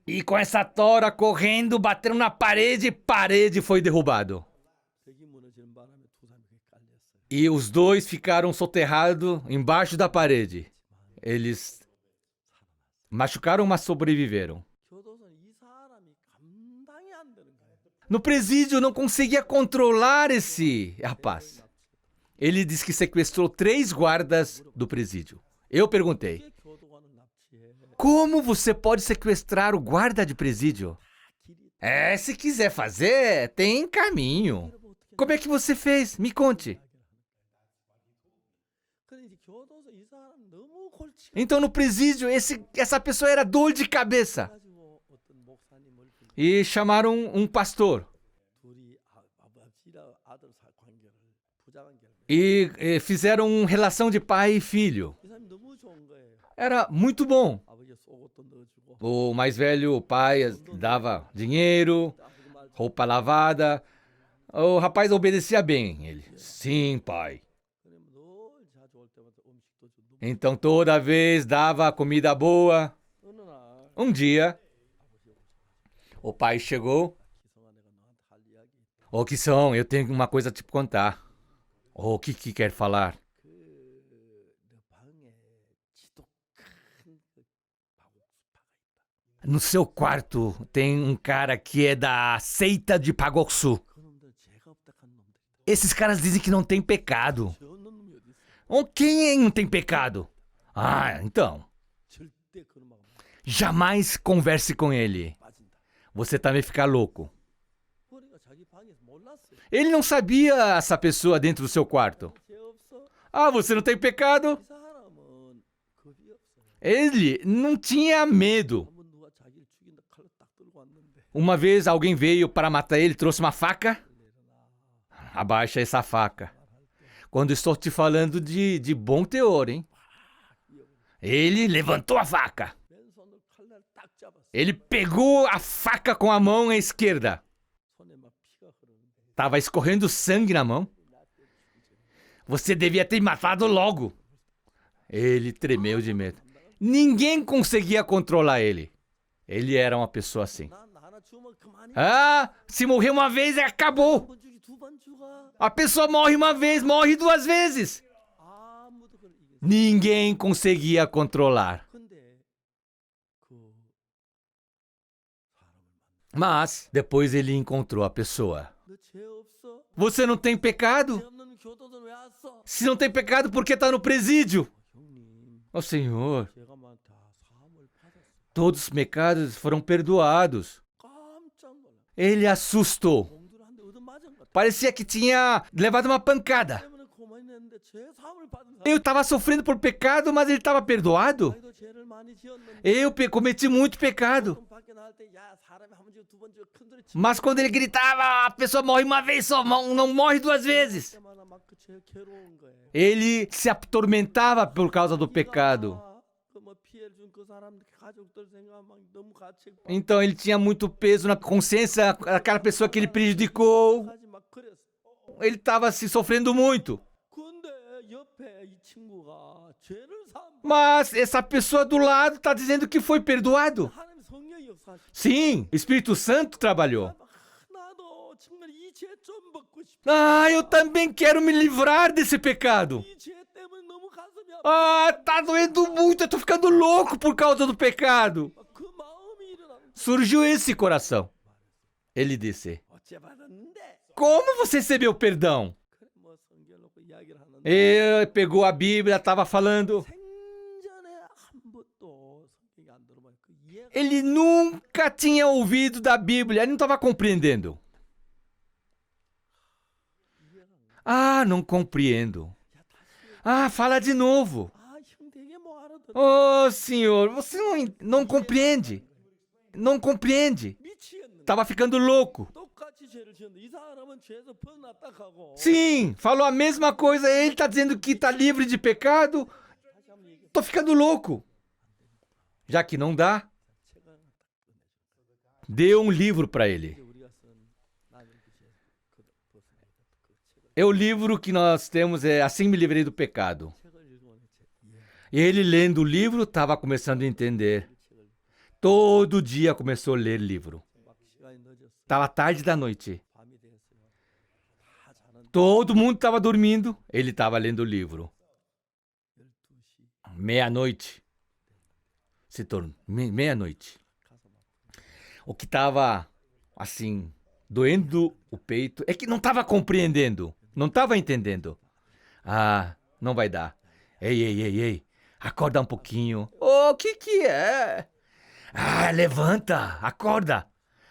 E com essa tora correndo, batendo na parede, parede foi derrubado. E os dois ficaram soterrados embaixo da parede. Eles machucaram, mas sobreviveram. No presídio não conseguia controlar esse rapaz. Ele disse que sequestrou 3 guardas do presídio. Eu perguntei: como você pode sequestrar o guarda de presídio? Se quiser fazer, tem caminho. Como é que você fez? Me conte. Então no presídio, essa pessoa era dor de cabeça. E chamaram um pastor. E fizeram uma relação de pai e filho. Era muito bom. O mais velho, o pai, dava dinheiro, roupa lavada. O rapaz obedecia bem. Ele: sim, pai. Então toda vez dava comida boa. Um dia, o pai chegou. Ô, Kisson, eu tenho uma coisa a te contar. O que quer falar? No seu quarto tem um cara que é da seita de Pagoksu. Esses caras dizem que não tem pecado. Quem não tem pecado? Então. Jamais converse com ele. Você também fica louco. Ele não sabia essa pessoa dentro do seu quarto. Você não tem pecado? Ele não tinha medo. Uma vez alguém veio para matar ele, trouxe uma faca. Abaixa essa faca. Quando estou te falando de bom teor, hein? Ele levantou a faca. Ele pegou a faca com a mão esquerda. Estava escorrendo sangue na mão. Você devia ter matado logo. Ele tremeu de medo. Ninguém conseguia controlar ele. Ele era uma pessoa assim. Se morrer uma vez, acabou. A pessoa morre uma vez, morre 2 vezes. Ninguém conseguia controlar. Mas depois ele encontrou a pessoa. Você não tem pecado? Se não tem pecado, por que está no presídio? Senhor, todos os pecados foram perdoados. Ele assustou. Parecia que tinha levado uma pancada. 때문에 고만이 했는데 죄 사함을 받은 사람. Eu estava sofrendo por pecado, mas ele estava perdoado. 자기도 죄를 많이 지었는데 Eu cometi muito pecado. 좀 밖에 나갈 때 야 사람이 한 번 죽고 두 번 죽고 큰 소리 치고 Mas quando ele gritava, a pessoa morre uma vez só, não morre duas vezes. 때마다 막 그 죄 괴로운 거예요. Ele se atormentava por causa do pecado. 그뭐 피해를 준 그 사람 가족들 생각하면 막 너무 가책받고 Então ele tinha muito peso na consciência, aquela pessoa que ele prejudicou. 막 그랬어. Ele estava se sofrendo muito. 근데 옆에 이 친구가 죄를 사함 Mas essa pessoa do lado está dizendo que foi perdoado. 하나님 성령이 역사하시. Sim, Espírito Santo trabalhou. 나도 정말 이 죄 좀 벗고 싶어. Ah, eu também quero me livrar desse pecado. 이 죄 때문에 너무 가슴이 아파. Ah, tá doendo muito, eu tô ficando louco por causa do pecado. 그 마음이 일어나는. Surgiu esse coração. Ele disse: 어째 받았는데? Como você recebeu perdão? 그래 뭐 성경 놓고 이야기를 하는데 Pegou a Bíblia, estava falando. 생전에 한 번도 성경이 안 들어봐요. 그 이해가 Ele nunca tinha ouvido da Bíblia, ele não estava compreendendo. Ah, não compreendo. Ah, fala de novo. 형 되게 뭐 알아듣. Oh, senhor, você não compreende. Não compreende. 미치겠는. Tava ficando louco. 똑같이 죄를 지었는데 이 사람은 죄에서 벗어났다 하고. Sim, falou a mesma coisa. Ele tá dizendo que tá livre de pecado. 다시 한번 얘기해. Tô ficando louco. Já que não dá, 책을 deu um livro para ele. 우리가 쓴 나는 그 죄에서 벗어나야 그 책을 É o livro que nós temos, é Assim Me Livrei do Pecado. 책을 읽으면 E ele lendo o livro, estava começando a entender. Todo dia começou a ler livro. 막 시간이 늦었어. Tava tarde da noite. 밤이 됐어요. 다 자는 Todo mundo estava dormindo. Ele estava lendo o livro. 12시 Meia-noite. Se tornou meia-noite. 가서 막 O que estava, assim, doendo o peito é que não estava compreendendo. Não estava entendendo. Ah, não vai dar. Ei. Acorda um pouquinho. O que é? Ah, levanta. Acorda.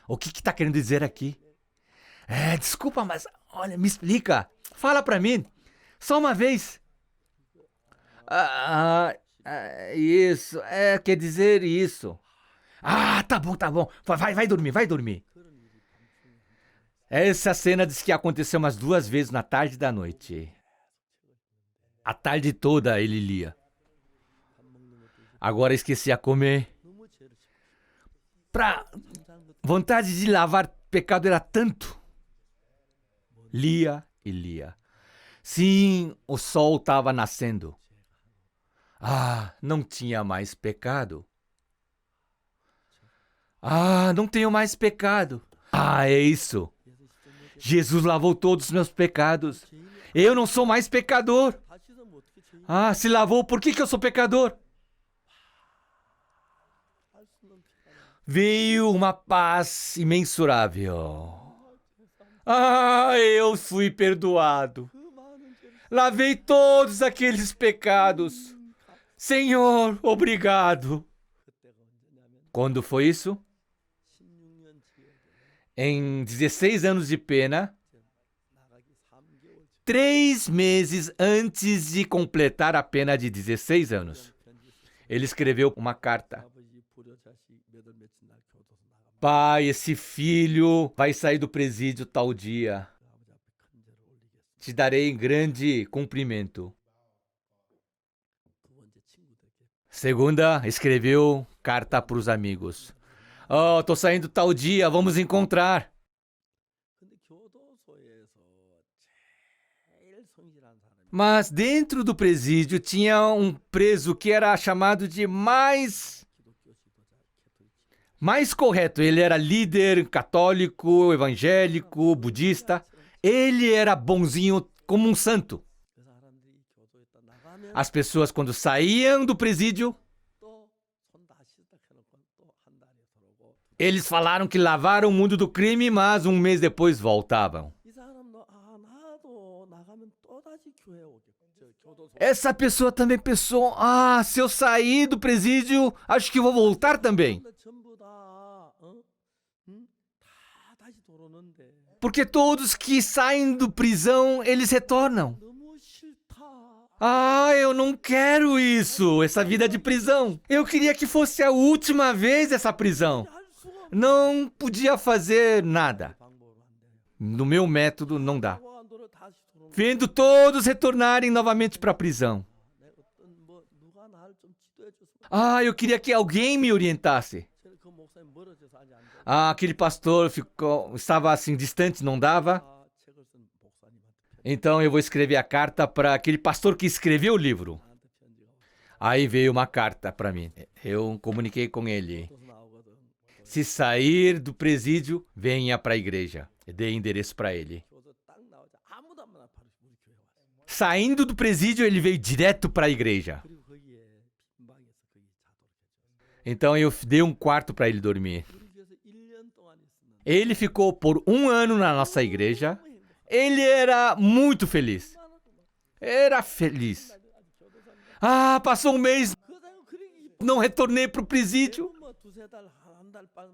O que tá querendo dizer aqui? Desculpa, mas olha, me explica. Fala pra mim. Só uma vez. Isso. Quer dizer isso. Ah, tá bom. Vai dormir. Essa cena diz que aconteceu umas 2 vezes na tarde da noite. A tarde toda ele lia. Agora esquecia comer. 너무 죄를 지고 Pra 당장 그 vontade de lavar pecado era tanto. Lia e lia. Sim, o sol estava nascendo. Ah, não tinha mais pecado. Ah, não tenho mais pecado. Ah, é isso. Jesus lavou todos os meus pecados. Eu não sou mais pecador. 다 씻으면 어떻게 죄 Ah, se lavou, por que eu sou pecador? 할 수는 없잖아. Veio uma paz imensurável. Ah, eu fui perdoado. 그 많은 죄를 Lavei todos aqueles pecados. Senhor, obrigado. 그때가 언제냐면 Quando foi isso? 16년 뒤에 Em 16 anos de pena, 나가기 3개월 3 meses antes de completar a pena de 16 anos. 편지 Ele escreveu uma carta. 아버지 불효 자식 몇월 며칠 날 교도소 나가면 Pai, esse filho vai sair do presídio tal dia. 아버지 앞에 큰 죄를 올리겠습니다. Te darei grande cumprimento. 두 번째 친구들에게 Segunda, escreveu carta para os amigos. Oh, tô saindo tal dia, vamos encontrar. 근데 교도소에서 제일 성실한 사람이 Mas dentro do presídio tinha um preso que era chamado de mais 기독교 지도자 캐톨릭 mais correto. Ele era líder católico, evangélico, budista. Ele era bonzinho como um santo. 그 사람들이 교도에다 나가면 As pessoas, quando saíam do presídio, 또 손 다 씻다 해놓고 또 한 달에 들어오고 eles falaram que lavaram o mundo do crime, mas um mês depois voltavam. 이 사람 나도 나가면 또 다시 교회 오겠 교도소 Essa pessoa também pensou: ah, se eu sair do presídio, acho que vou voltar também. 근데 전부 다 다 다시 돌아오는데 Porque todos que saem do prisão, eles retornam. 너무 싫다. Ah, eu não quero isso, essa vida de prisão. Eu queria que fosse a última vez essa prisão. 할 수가 없는 Não podia fazer nada. 방법으로 안 돼요. No meu método, não dá. 사고가 안 돌아 다시 돌아오는 Vendo todos retornarem novamente para a prisão. 내 어떤 뭐 누가 나를 좀 지도해 줬으면 Ah, eu queria que alguém me orientasse. 저는 그 목사님 멀어져서 아직 안 돼. Ah, aquele pastor estava assim distante, não dava. 책을 쓴 목사님한테 Então eu vou escrever a carta para aquele pastor que escreveu o livro. 나한테 편지가 오고 Aí veio uma carta para mim. Eu comuniquei com ele. 또 나오거든. Se sair do presídio, venha para a igreja. Eu dei endereço para ele. 교도 딱 나오자 아무도 안 만나 바로 우리 교회 왔어. Saindo do presídio, ele veio direto para a igreja. 그리고 거기에 빈 방에서 거기 자도록 해줘. Então eu dei um quarto para ele dormir. 우리 교회에서 1년 동안 있었는데 Ele ficou por 1 ano na nossa igreja. Ele era muito feliz. Era feliz. Ah, passou um mês, 그 사람 그렇게 não retornei para o presídio. 뭐 두세 달,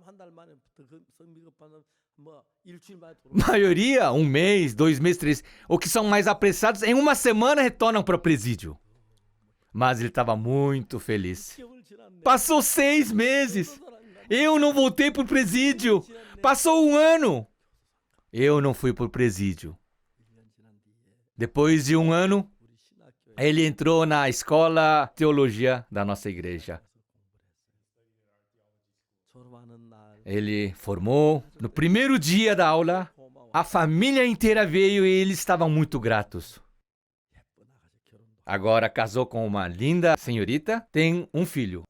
한 달 만에 그 성미급 받는 뭐 일주일 만에 돌아. Maioria, 1 mês, 2 meses, 3. O que são mais apressados, em 1 semana retornam para o presídio. Mas ele estava muito feliz. 개월 지났네. Passou 6 meses. Eu não voltei para o presídio. Passou 1 ano. Eu não fui para o presídio. 1년 지난 뒤에 Depois de 1 ano, 우리 신학교에 ele entrou na escola teologia da nossa igreja. 졸업하는 날 Ele formou. No primeiro dia da aula, 고마워. a família inteira veio e eles estavam muito gratos. 예쁜 아가씨 결혼도 Agora casou com uma linda senhorita, tem um filho.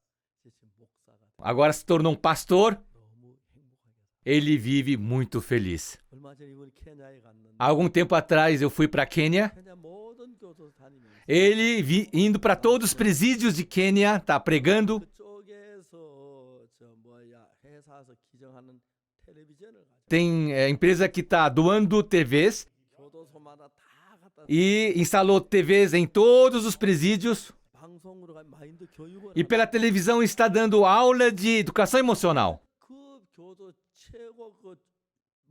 이제 지금 목사가 Agora se tornou um pastor, 너무 행복하게. ele vive muito feliz. 얼마 전에 이번에 케냐에 갔는데 Algum tempo atrás eu fui para Quênia. 케냐 모든 교도 다니면서 Ele indo para todos os presídios de Quênia, tá pregando. 그쪽에서 저 뭐야 회사에서 기증하는 텔레비전을 가지고 Tem empresa que está doando TVs 교도소마다 다 갖다 e instalou TVs em todos os presídios. 방송으로 가 마인드 교육을 E pela televisão está dando aula de educação emocional. 그 교도 최고 그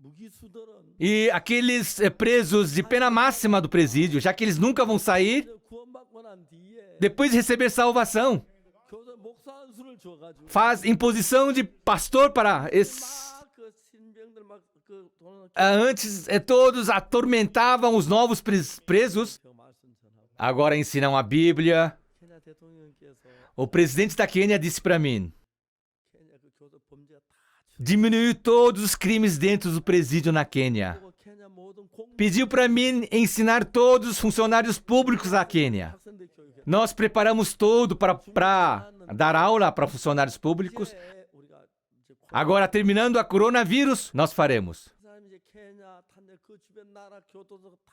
무기수들은 E aqueles presos de pena máxima do presídio, já que eles nunca vão sair, 구원받고 난 뒤에 depois de receber salvação, 교도 목사 안수를 줘가지고 faz imposição de pastor para esses. 막그 신병들 막그 돈을 Antes todos atormentavam os novos presos, 그 말씀 전하고 agora ensinam a Bíblia. 케냐 대통령께서 O presidente da Quênia disse para mim: 케냐 그 교도 범죄가 다 diminuiu todos os crimes dentro do presídio na Quênia. 줄고 케냐 모든 공 Pediu para mim ensinar todos os funcionários públicos da Quênia. 학생들 교육에 Nós preparamos tudo para dar aula para funcionários públicos. 이제 우리가 이제 Agora, terminando a coronavírus, nós faremos. 그 사람이 이제 케냐 탄데 그 주변 나라 교도소 다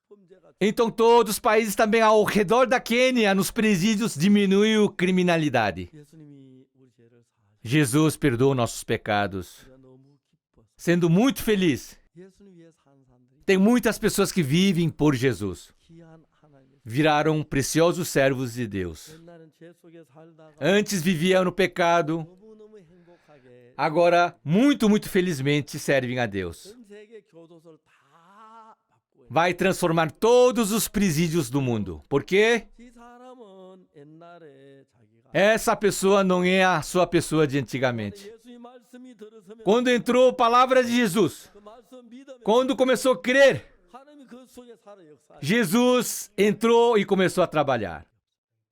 범죄가 Então, todos os países também ao redor da Quênia, nos presídios, diminuiu a criminalidade. 예수님이 우리 죄를 사하시고 Jesus perdoou nossos pecados. 우리가 너무 기뻐서 Sendo muito feliz, 예수님 위해 사는 사람들이 tem muitas pessoas que vivem por Jesus. 귀한 하나님의 Viraram preciosos servos de Deus. 옛날엔 죄 속에 살다가 Antes viviam no pecado, 너무너무 행복하게 agora, muito felizmente, servem a Deus. 전 세계 교도소를 다 바꾸고 Vai transformar todos os presídios do mundo. Porque 이 사람은 옛날에 자기가 essa pessoa não é a sua pessoa de antigamente. 예수님 말씀이 들었으면 Quando entrou a palavra de Jesus, 그 말씀 믿으면 quando começou a crer, 하나님이 그 속에 살아 역사. Jesus entrou e começou a trabalhar.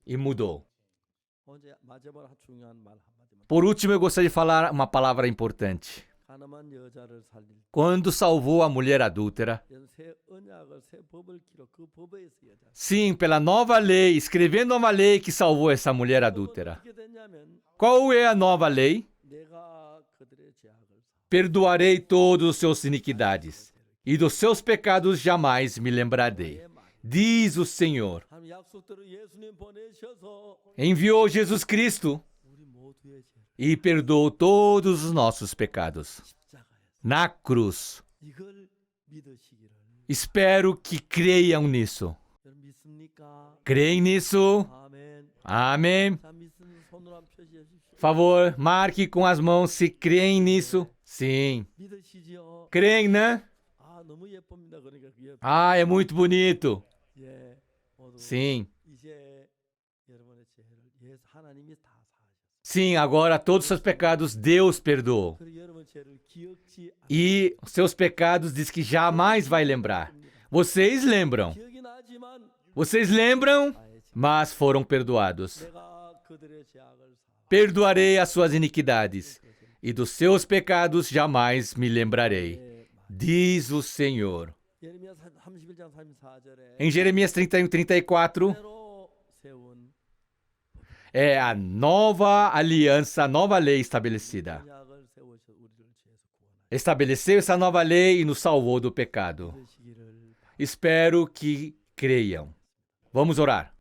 E mudou. 언제 마지막으로 중요한 말 한마디만. Por último, eu gostaria de falar uma palavra importante. 가늠한 여자를 살릴 Quando salvou a mulher adúltera, 새 언약을 새 법을 기록 그 법에서 여자. sim, pela nova lei, escrevendo uma lei que salvou essa mulher adúltera. 어떻게 됐냐면 Qual é a nova lei? 내가 그들의 죄악을 Perdoarei todos os seus iniquidades, e dos seus pecados jamais me lembrarei. Diz o Senhor. 하나님 약속대로 예수님 보내셔서 Enviou Jesus Cristo 우리 모두의 죄를 e perdoou todos os nossos pecados. 십자가에서 Na cruz. 이걸 믿으시기를. Espero que creiam nisso. 여러분 믿습니까? Creem nisso? 아멘. Amém. 자 믿는 손으로 한번 표시해 주십시오. Favor, marque com as mãos se creem nisso. Sim. 믿으시지요? Creem, né? 아, 너무 예쁩니다. 그러니까 그게 Ah, é muito bonito. 예, 모두 Sim. 이제 여러분의 죄를 예수 하나님이 다 사하셨어요. Sim, agora todos os seus pecados Deus perdoou. 그리고 여러분 죄를 기억지 E os seus pecados diz que jamais vai lembrar. Vocês lembram. 기억이 나지만 Vocês lembram, 나의 죄, mas foram perdoados. 내가 그들의 죄악을 Perdoarei as suas iniquidades, e dos seus pecados jamais me lembrarei, diz o Senhor. 예레미야 31장 34절에 Em Jeremias 31:34, 새로 세운 é a nova aliança, a nova lei estabelecida. 언약을 세우셔 우리를 죄에서 구원하시기를 Estabeleceu essa nova lei e nos salvou do pecado. Espero que creiam. Vamos orar.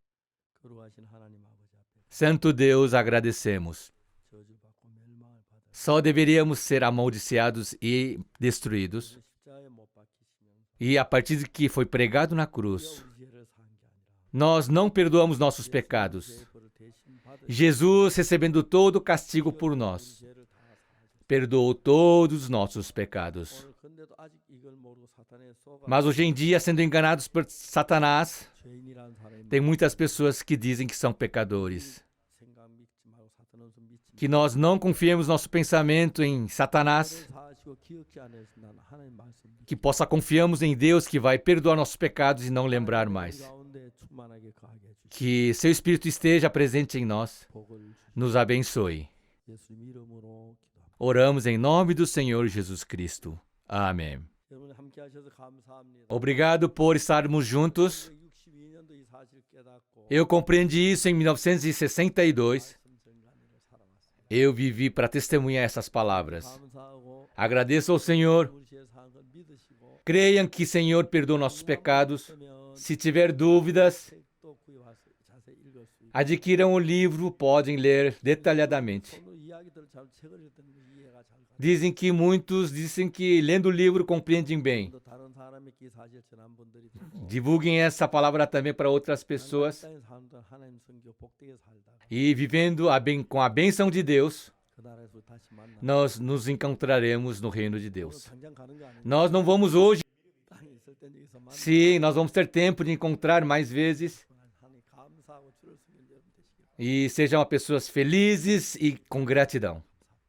거룩하신 하나님 아버지 앞에 Santo Deus, agradecemos. 저주받고 멸망을 받아 Só deveríamos ser amaldiçoados e destruídos. 십자가에 못 박히시면서 E a partir de que foi pregado na cruz, 우리 죄를 사한 게 아니라 nós não perdoamos nossos pecados. 죄의 벌을 대신 받으 Jesus, recebendo todo o castigo por nós, 죄를 다 사하셨어요. perdoou todos os nossos pecados. 오늘 근데도 아직 이걸 모르고 사탄에 속아 Mas hoje em dia, sendo enganados por Satanás, 죄인이라는 사람이 tem muitas pessoas que dizem que são pecadores. 생각 믿지 말고 사탄은 좀 믿지 Que nós não confiemos nosso pensamento em Satanás, 말고 사하시고 기억지 않으신다는 하나님 말씀 que possa confiamos em Deus que vai perdoar nossos pecados e não lembrar 우리 mais. 가운데 충만하게 거하게 해주시고 Que seu Espírito esteja presente em nós, 복을 주시고 nos abençoe. 예수님 이름으로 기도합니다. Oramos em nome do Senhor Jesus Cristo. Amém. 여러분 함께 하셔서 감사합니다. Obrigado por estarmos juntos. 62년도 이 사실 깨닫고 Eu compreendi isso em 1962. 말씀 정간으로 살아왔습니다. Eu vivi para testemunhar essas palavras. 감사하고 Agradeço ao Senhor. 우리 죄 사한 걸 믿으시고 Creiam que Senhor perdoa nossos pecados. 그러면 Se tiver dúvidas, 책도 구입하세요. 자세히 읽을 수 있고 adquiram o livro, podem ler detalhadamente. 오늘 이야기들을 잘 책을 읽던 거 이해가 잘 가요. Dizem que muitos dizem que lendo o livro compreendem bem. 또 다른 사람에게 이 사실 전한 분들이 되고 Divulguem essa palavra também para outras pessoas. 땅에 사는 동안 하나님 성교 복되게 살다가 E vivendo com a bênção de Deus, 그 나라에서 다시 만나. nós nos encontraremos no reino de 오늘 Deus. 당장 가는 거 아니에요. Nós não vamos hoje. 땅에 있을 때 여기서 만나. Sim, nós vamos ter tempo de encontrar mais vezes. 하나님 감사하고 주를 섬기는 여러분 되시길 바랍니다. E sejam pessoas felizes e com gratidão.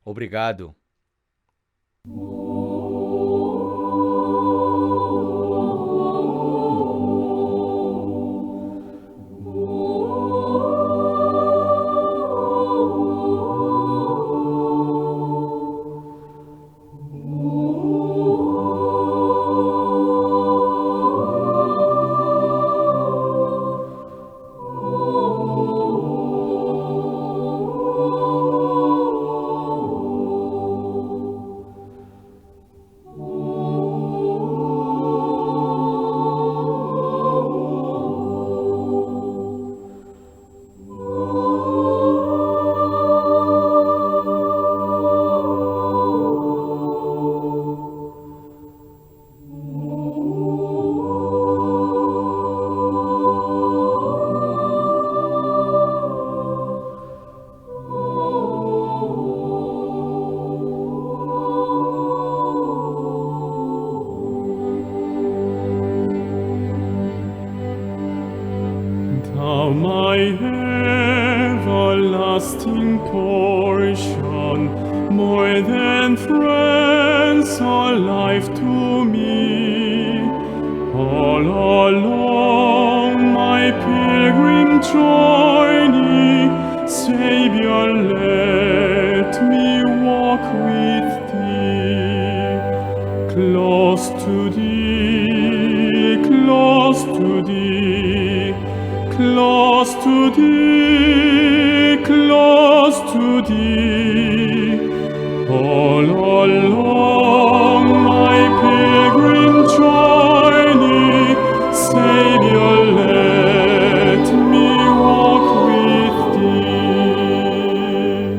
Obrigado. Thou my everlasting portion, more than friends or life to me. All along my pilgrim journey, Savior, let me walk with thee. Close to thee, close to thee, close to thee, close to thee. All along my pilgrim journey, Savior, let me walk with thee.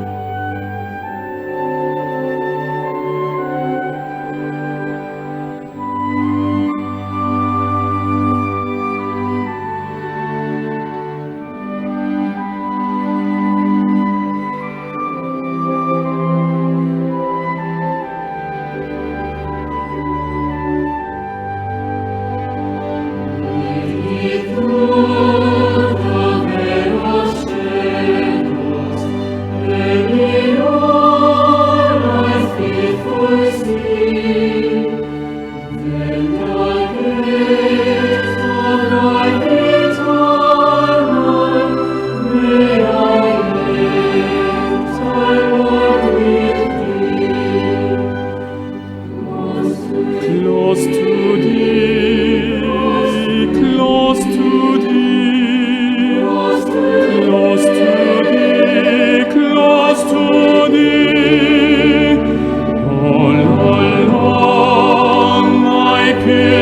Hill.